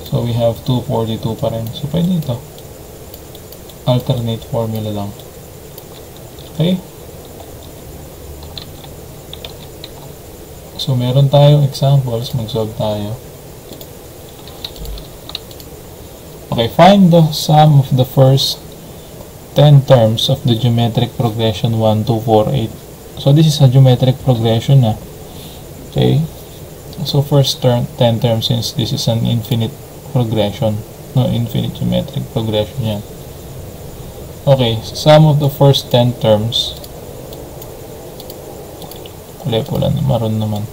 So, we have 242 pa rin. So, pwede ito. Alternate formula lang. Okay? So, meron tayong examples. Mag-solve tayo. Okay, find the sum of the first 10 terms of the geometric progression 1, 2, 4, 8. So, this is a geometric progression na. Okay? So, first 10 terms, since this is an infinite progression. No, infinite geometric progression yan. Okay, sum of the first 10 terms. Pula maroon naman.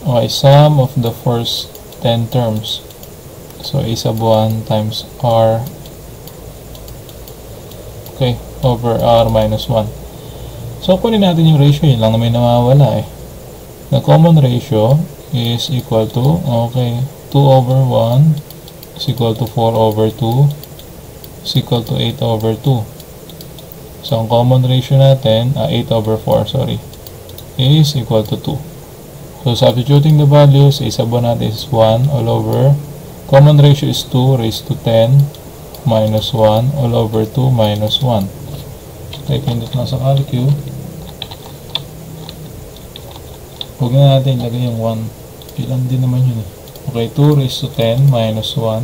Okay, sum of the first 10 terms. So, a sub 1 times r over r minus 1. So, kunin natin yung ratio. Yun lang na may nawawala eh. The common ratio is equal to, okay, 2 over 1 is equal to 4 over 2 is equal to 8 over 2. So, ang common ratio natin, 8 over 4, sorry, is equal to 2. So, substituting the values, A sub 1 natin is 1 all over, common ratio is 2 raised to 10 minus 1 all over 2 minus 1. Type indot na sa calcu. Huwag na natin ilagay yung 1. Ilan din naman yun eh. Okay, 2 raised to 10 minus 1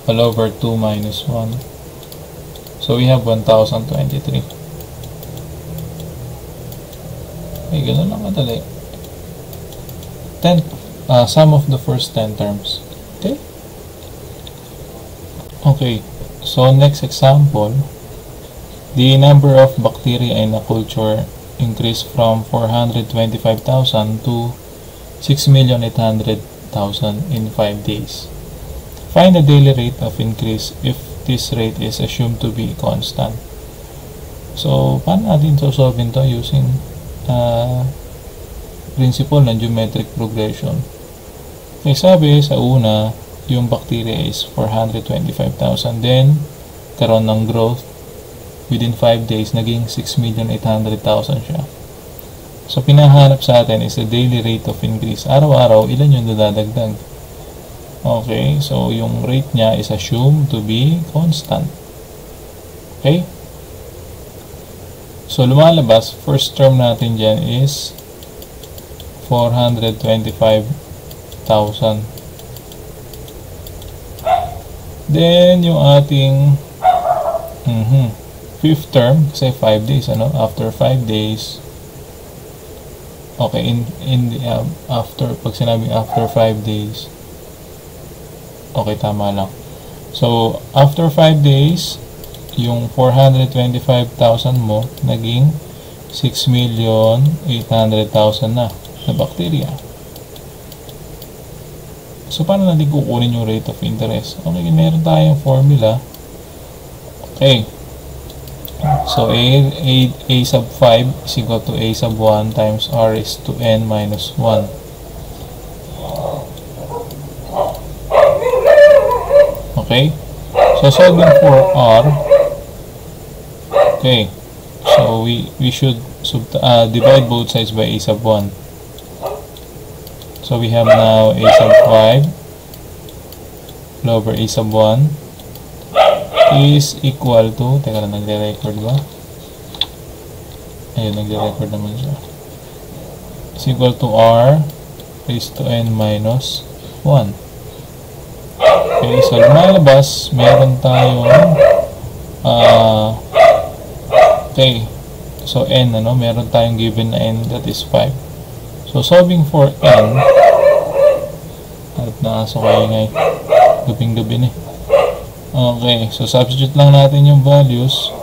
all over 2 minus 1. So, we have 1023. Okay, gano'n lang kadali. Sum of the first 10 terms. Okay? Okay, so next example, the number of bacteria in a culture increased from 425,000 to 6,800,000 in 5 days. Find the daily rate of increase if this rate is assumed to be constant. So, paano natin solve ito using principle ng geometric progression? Okay, sabi sa una, yung bacteria is 425,000. Then, karoon ng growth. Within 5 days, naging 6,800,000 siya. So, pinahanap sa atin is the daily rate of increase. Araw-araw, ilan yung dadagdag? Okay, so yung rate niya is assumed to be constant. Okay? So, lumalabas, first term natin dyan is 425,000. Then, yung ating fifth term, kasi 5 days, ano? After 5 days, okay, after, pag sinabing after 5 days, okay, tama lang. So, after 5 days, yung 425,000 mo, naging 6,800,000 na bacteria. So, paano natin kukunin yung rate of interest? Okay, meron tayong formula. Okay. So, A sub 5 is equal to A sub 1 times R is to N minus 1. Okay. So, solving for R. Okay. So, we should divide both sides by A sub 1. So, we have now A sub 5 over A sub 1 is equal to, teka lang, nagre-record ba? Ayun, nagre-record naman siya. Is equal to R raised to N minus 1. Okay, so lumalabas, meron tayong okay, so N, ano, meron tayong given na N, that is 5. So, solving for N, harap na aso kayo ngay, gabing-gabi eh. Okay, so substitute lang natin yung values.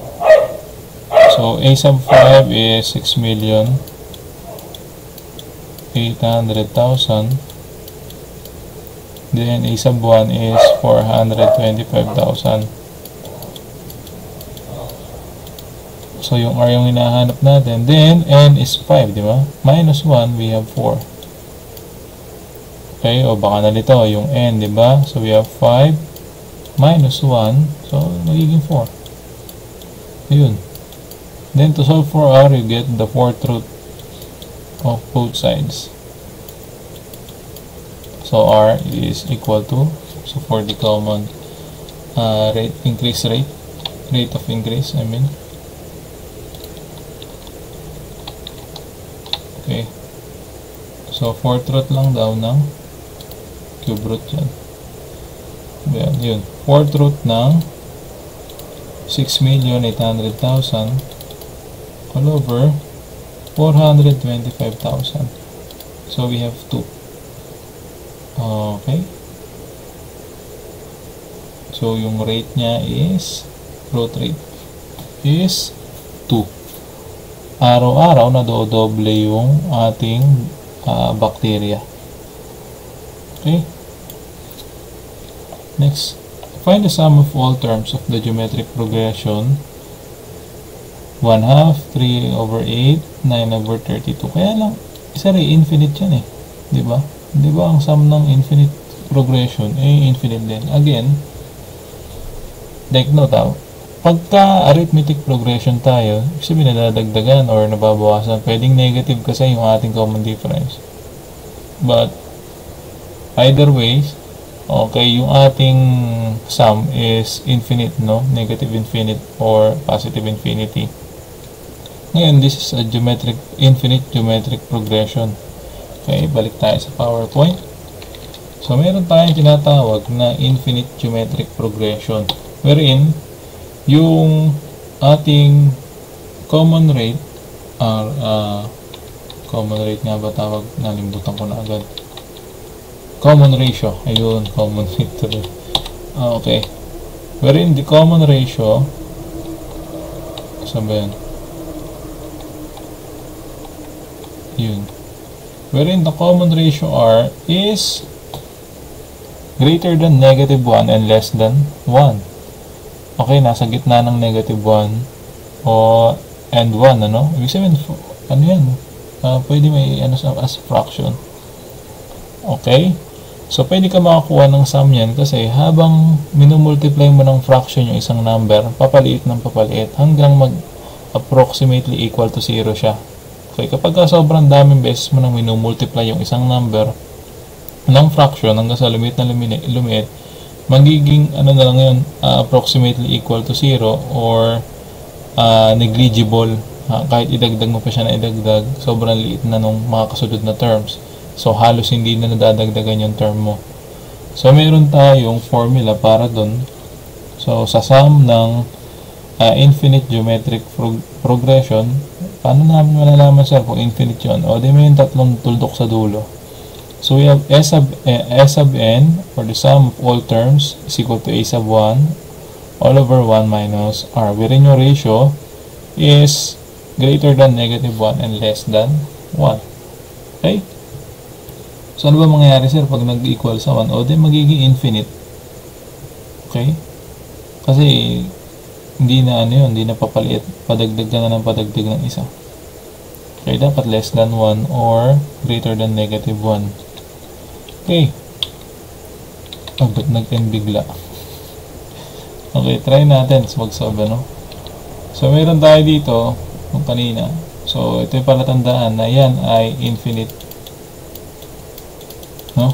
So, A sub 5 is 6,800,000. Then, A sub 1 is 425,000. So, yung R yung hinahanap natin. Then, N is 5, di ba? Minus 1, we have 4. Okay, o baka nalito yung N, di ba? So, we have 5 minus 1. So, magiging 4. Ayun. Then, to solve for R, you get the fourth root of both sides. So, R is equal to, so for the common rate of increase, I mean. Okay. So, fourth root lang daw ng cube root yan. Then, yun. Fourth root ng 6,800,000 all over 425,000. So, we have 2. Okay. So, yung rate niya is, growth rate is 2. Araw-araw nadodoble yung ating bacteria. Okay. Next, Find the sum of all terms of the geometric progression. 1/2, 3 over 8, 9 over 32. Kaya lang, isa rin, infinite yan eh. Diba? Diba ang sum ng infinite progression, infinite din. Again, take note pagka arithmetic progression tayo, sabihin nadadagdagan or nababawasan, pwedeng negative kasi yung ating common difference. But, either ways, okay, yung ating sum is infinite, no? Negative infinite or positive infinity. Ngayon, this is a infinite geometric progression. Okay, balik tayo sa PowerPoint. So, meron tayong tinatawag na infinite geometric progression, wherein yung ating common rate common rate nga ba tawag? Nalimutan ko na agad. Common ratio. Ayun, common rate tuloy. Okay. Wherein the common ratio, saan ba yan? Yun. Wherein the common ratio R is greater than negative 1 and less than 1. Okay, nasa gitna ng negative 1 and 1, ano? Ibig sabihin, ano yan? Pwede may as fraction. Okay? So, pwede ka makakuha ng sum yan kasi habang minumultiply mo ng fraction yung isang number, papaliit ng papaliit hanggang mag-approximately equal to 0 siya. Okay, kapag sobrang daming beses mo nang minumultiply yung isang number ng fraction hanggang sa lumiit na lumiit, magiging na lang yun, approximately equal to 0 or negligible. Kahit idagdag mo pa siya na idagdag, sobrang liit na nung mga kasunod na terms. So, halos hindi na nadadagdagan yung term mo. So, meron tayong formula para dun. So, sa sum ng infinite geometric progression, paano namin malalaman, sir, kung infinite yun? O, di may yung tatlong tuldok sa dulo. So, we have S sub n, or the sum of all terms, is equal to A sub 1, all over 1 minus R. Wherein yung ratio is greater than negative 1 and less than 1. Okay? So, ano ba mangyayari, sir, pag nag-equal sa 1? O, di magiging infinite. Okay? Kasi, hindi na hindi na papaliit. Padagdag ka na ng padagdag ng isa. Okay, dapat less than 1 or greater than negative 1. Okay. Ba't nag-end bigla? Okay, try natin mag-solve, ano? So, meron tayo dito, kung kanina. So, ito yung palatandaan na yan ay infinite. No?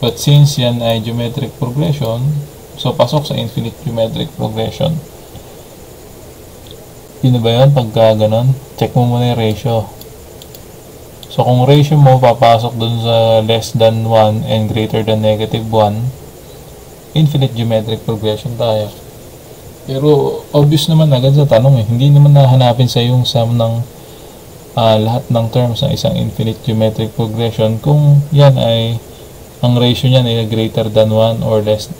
But since yan ay geometric progression, so pasok sa infinite geometric progression. Yun na ba yun? Pagka ganon, check mo muna yung ratio. So, kung ratio mo papasok dun sa less than 1 and greater than negative 1, infinite geometric progression tayo. Pero, obvious naman agad sa tanong eh. Hindi naman nahanapin sa yung sum ng lahat ng terms ng isang infinite geometric progression kung yan ay ang ratio niyan ay greater than 1 or less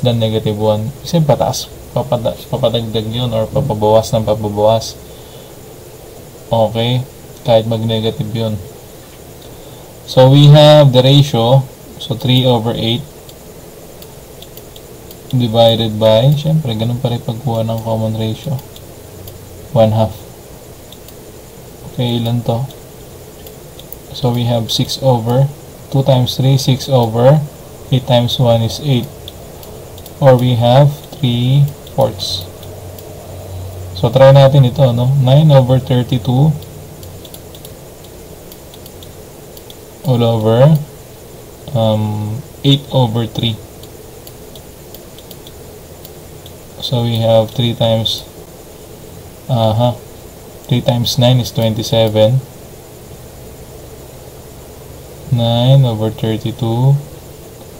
than negative 1. Kasi pataas, papadagdag yun or papabawas ng papabawas. Okay, kahit mag-negative yun. So, we have the ratio. So, 3 over 8 divided by, syempre, ganun pa rin pagkuha ng common ratio. 1/2. Okay, ilan to? So, we have 6 over 2 times 3, 6 over 8 times 1 is 8. Or we have 3/4. So, try natin ito, no? 9 over 32 all over 8 over 3. So, we have 3 times 3 times 9 is 27. 9 over 32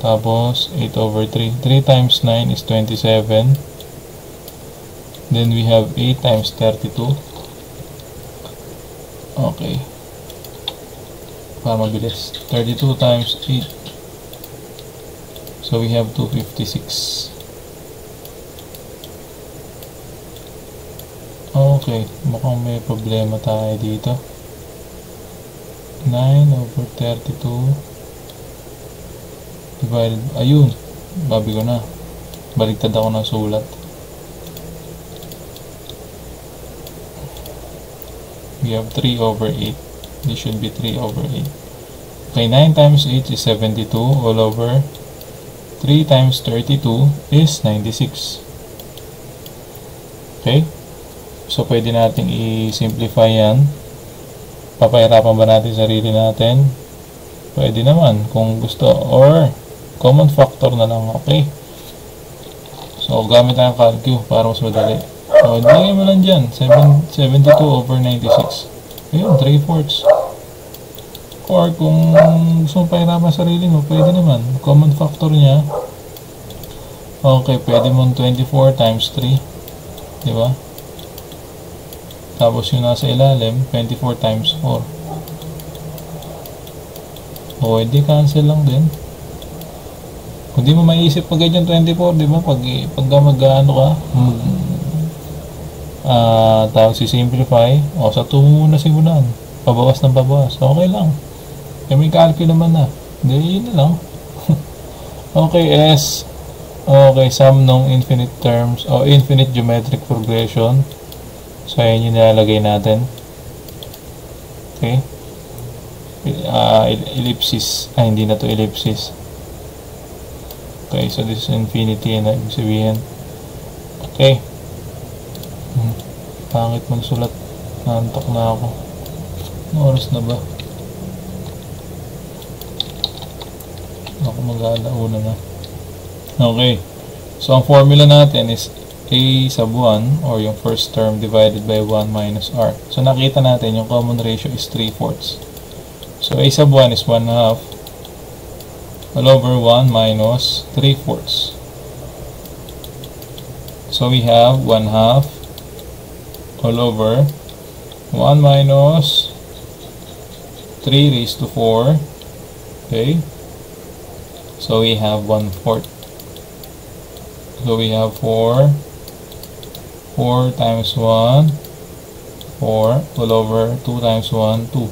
tapos 8 over 3. 3 times 9 is 27. Then we have 8 times 32. Okay. Para mabilis. 32 times 8. So we have 256. Okay. Mukhang may problema tayo dito. 9 over 32 divided, ayun, Babi ko na. Baligtad ako ng sulat. We have 3 over 8. This should be 3 over 8. Okay, 9 times 8 is 72 all over 3 times 32 is 96. Okay? So, pwede natin i-simplify yan. Papahirapan ba natin sarili natin? Pwede naman kung gusto. Or, common factor na lang. Okay? So, gamit tayong calcu para mas madali. So, lagay mo lang dyan. 72 over 96. Ayun, 3/4. Or, kung gusto mo pahirapan sarili mo, pwede naman. Common factor niya. Okay, pwede mo 24 times 3. Diba? Tapos yung nasa ilalim, 24 times 4. O, hindi cancel lang din. Kung di mo maiisip pag ganyan 24, di ba? Pag mag-ano ka, tawag si simplify, o sa 2 muna simulan. Pabawas ng pabawas. Okay lang. May calculate naman na. Hindi, yun na lang. Okay, S. Okay, sum ng infinite terms, o infinite geometric progression. So, ayan yung nilalagay natin. Okay. Ellipsis. Hindi na to ellipsis. Okay, so this is infinity na ibig sabihin. Okay. Pangit magsulat. Nantok na ako. Anong oras na ba? Ako mag-aalauna na. Okay. So, ang formula natin is A sub 1 or yung first term divided by 1 minus R. So, nakita natin yung common ratio is 3/4. So, A sub 1 is 1/2 all over 1 minus 3/4. So, we have 1/2 all over 1 minus 3 raised to 4. Okay. So, we have 1/4. So, we have 4 times 1, 4 all over 2 times 1, 2.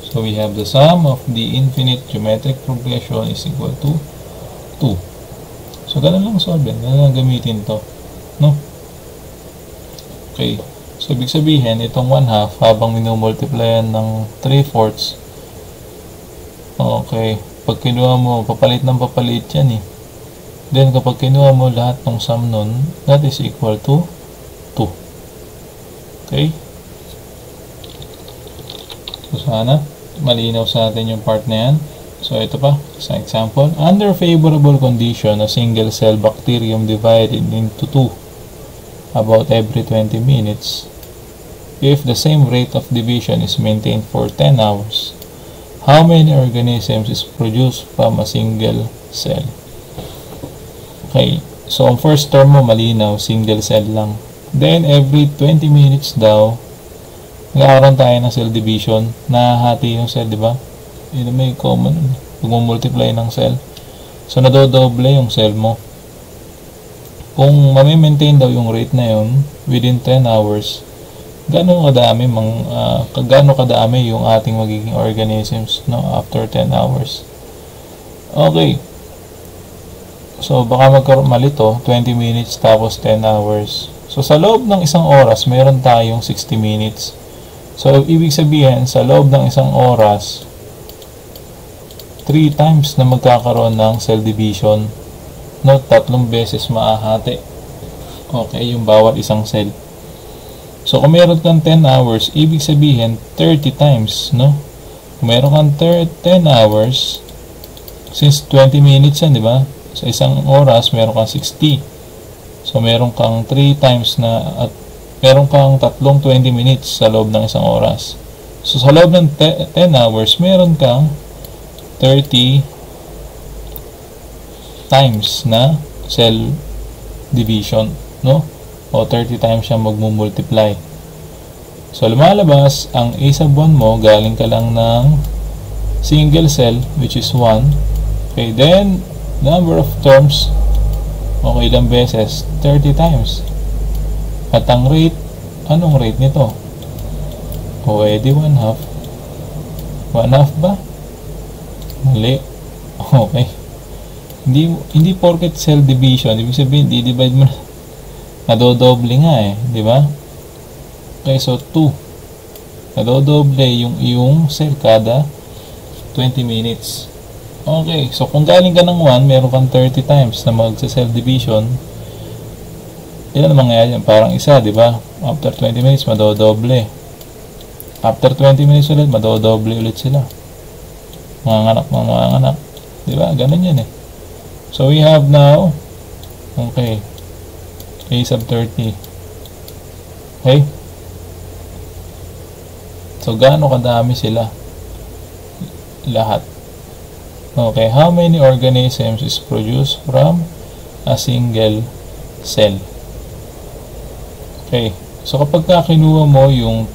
So, we have the sum of the infinite geometric progression is equal to 2. So, ganun lang solve. Ganun lang gamitin to. No? Okay. So, ibig sabihin, itong 1/2, habang minumultiplyan ng 3/4, okay, pag kinuha mo, papalit ng papalit yan eh. Then, kapag kinuha mo lahat ng sum nun, that is equal to 2. Okay? So, sana malinaw sa atin yung part na yan. So, ito pa, sa example. Under favorable condition, a single cell bacterium divided into 2 about every 20 minutes. If the same rate of division is maintained for 10 hours, how many organisms is produced from a single cell? Okay, so ang first term mo malinaw, single cell lang. Then, every 20 minutes daw, nagkakaroon tayo ng cell division, nahahati yung cell, di ba? Yun may common, pag-multiply ng cell. So, nadodoble yung cell mo. Kung mami-maintain daw yung rate na yun, within 10 hours, gaano kadami yung ating magiging organisms, no, after 10 hours. Okay. So, baka magkaroon malito, 20 minutes tapos 10 hours. So, sa loob ng isang oras, meron tayong 60 minutes. So, ibig sabihin, sa loob ng isang oras, 3 times na magkakaroon ng cell division. No, 3 beses maahati. Okay, yung bawat isang cell. So, kung meron kang 10 hours, ibig sabihin, 30 times, no? Kung meron kang 10 hours, since 20 minutes yan, di ba? Sa isang oras, meron kang 60. So, meron kang 3 times na, at meron kang 20 minutes sa loob ng isang oras. So, sa loob ng 10 hours, meron kang 30 times na cell division, no? O 30 times siya magmumultiply. So, lumalabas, ang A sub 1 mo, galing ka lang ng single cell, which is 1. Okay, then, number of terms, okay, ilang beses? 30 times. At ang rate, anong rate nito? O, edi 1/2. 1/2 ba? Mali. Okay. Hindi porket cell division, ibig sabihin, di-divide mo na. Nadodoble nga eh, di ba? Okay, so 2. Nadodoble yung iyong cell kada 20 minutes. Okay, so kung galing ka ng 1, meron kang 30 times na magsa-cell division. Ilan ang mangyayari yan? Parang isa, di ba? After 20 minutes, madodoble. After 20 minutes ulit, madodoble ulit sila. Mga anak. Di ba? Ganun yan eh. So, we have now, okay, A sub 30. Okay? So, gaano kadami sila? Lahat. Okay, how many organisms is produced from a single cell? Okay, so kapag kinuha mo yung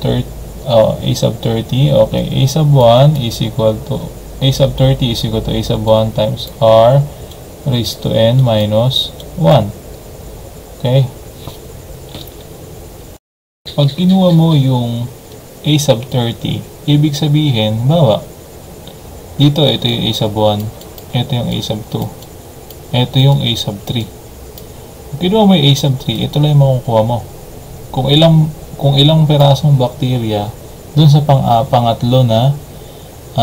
A sub 30, okay, A sub 1 is equal to A sub 30 is equal to A sub 1 times R raised to N minus 1. Okay, pag kinuha mo yung A sub 30, ibig sabihin, bawa, dito, ito yung A sub 1, ito yung A sub 2, ito yung A sub 3. Kung kinuha mo yung A sub 3, ito lang yung makukuha mo. Kung ilang perasong bacteria dun sa pangatlo na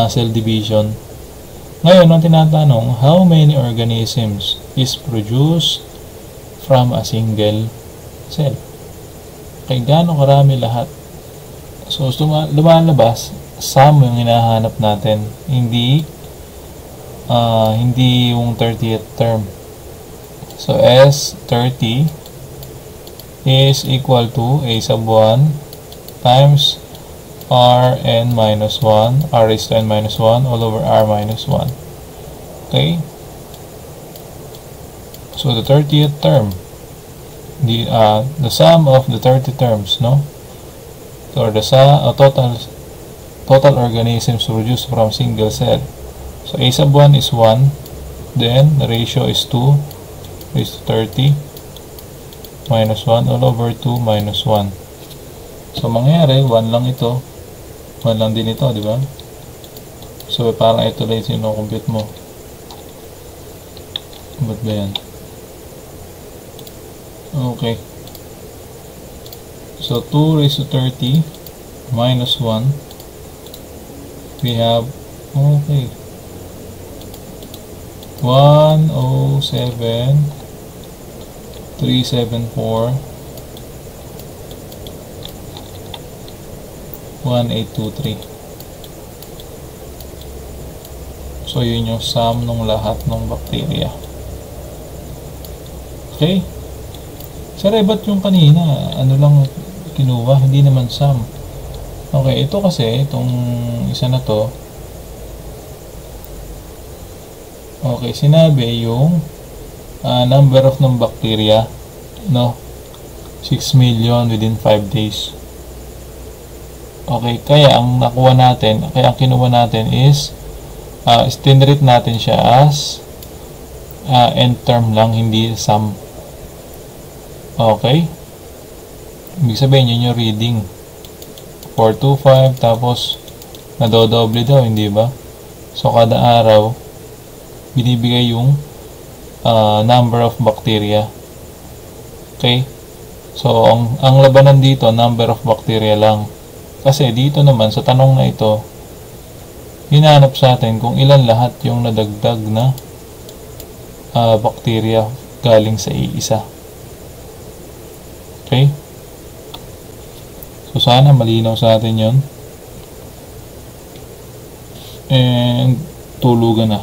cell division. Ngayon, ang tinatanong, how many organisms is produced from a single cell? Kaya gaano karami lahat? So, lumalabas, sum yung hinahanap natin, hindi yung 30th term. So, S30 is equal to A sub 1 times Rn minus 1, R raised to N minus 1 all over R minus 1. Okay? So, the 30th term, the sum of the 30 terms, no? Or the total organisms produced from single cell. So, A sub 1 is 1, then the ratio is 2 raised to 30 minus 1 all over 2 minus 1. So, mangyayari, 1 lang ito. 1 lang din ito, di ba? So, parang ito lang yung sino-compute mo. Ba't ba yan? Okay. So, 2 raised to 30 minus 1. We have, okay, 107 374 1823. So, yun yung sum ng lahat ng bacteria. Okay? Sir, ba't yung kanina, ano lang kinuha? Hindi naman sum. Okay, ito kasi, itong isa na to, okay, sinabi yung number of ng bacteria, no? 6 million within 5 days. Okay, kaya ang nakuha natin, kaya ang kinuha natin is tinrate natin siya as end term lang, hindi sum. Okay? Ibig sabihin yun yung reading. 425, tapos nadodoble daw, hindi ba? So, kada araw, binibigay yung number of bacteria. Okay? So, ang labanan dito, number of bacteria lang. Kasi dito naman, sa tanong na ito, hinahanap sa atin kung ilan lahat yung nadagdag na bacteria galing sa iisa. Okay? So, sana malinaw sa atin yun. And, tulugan na.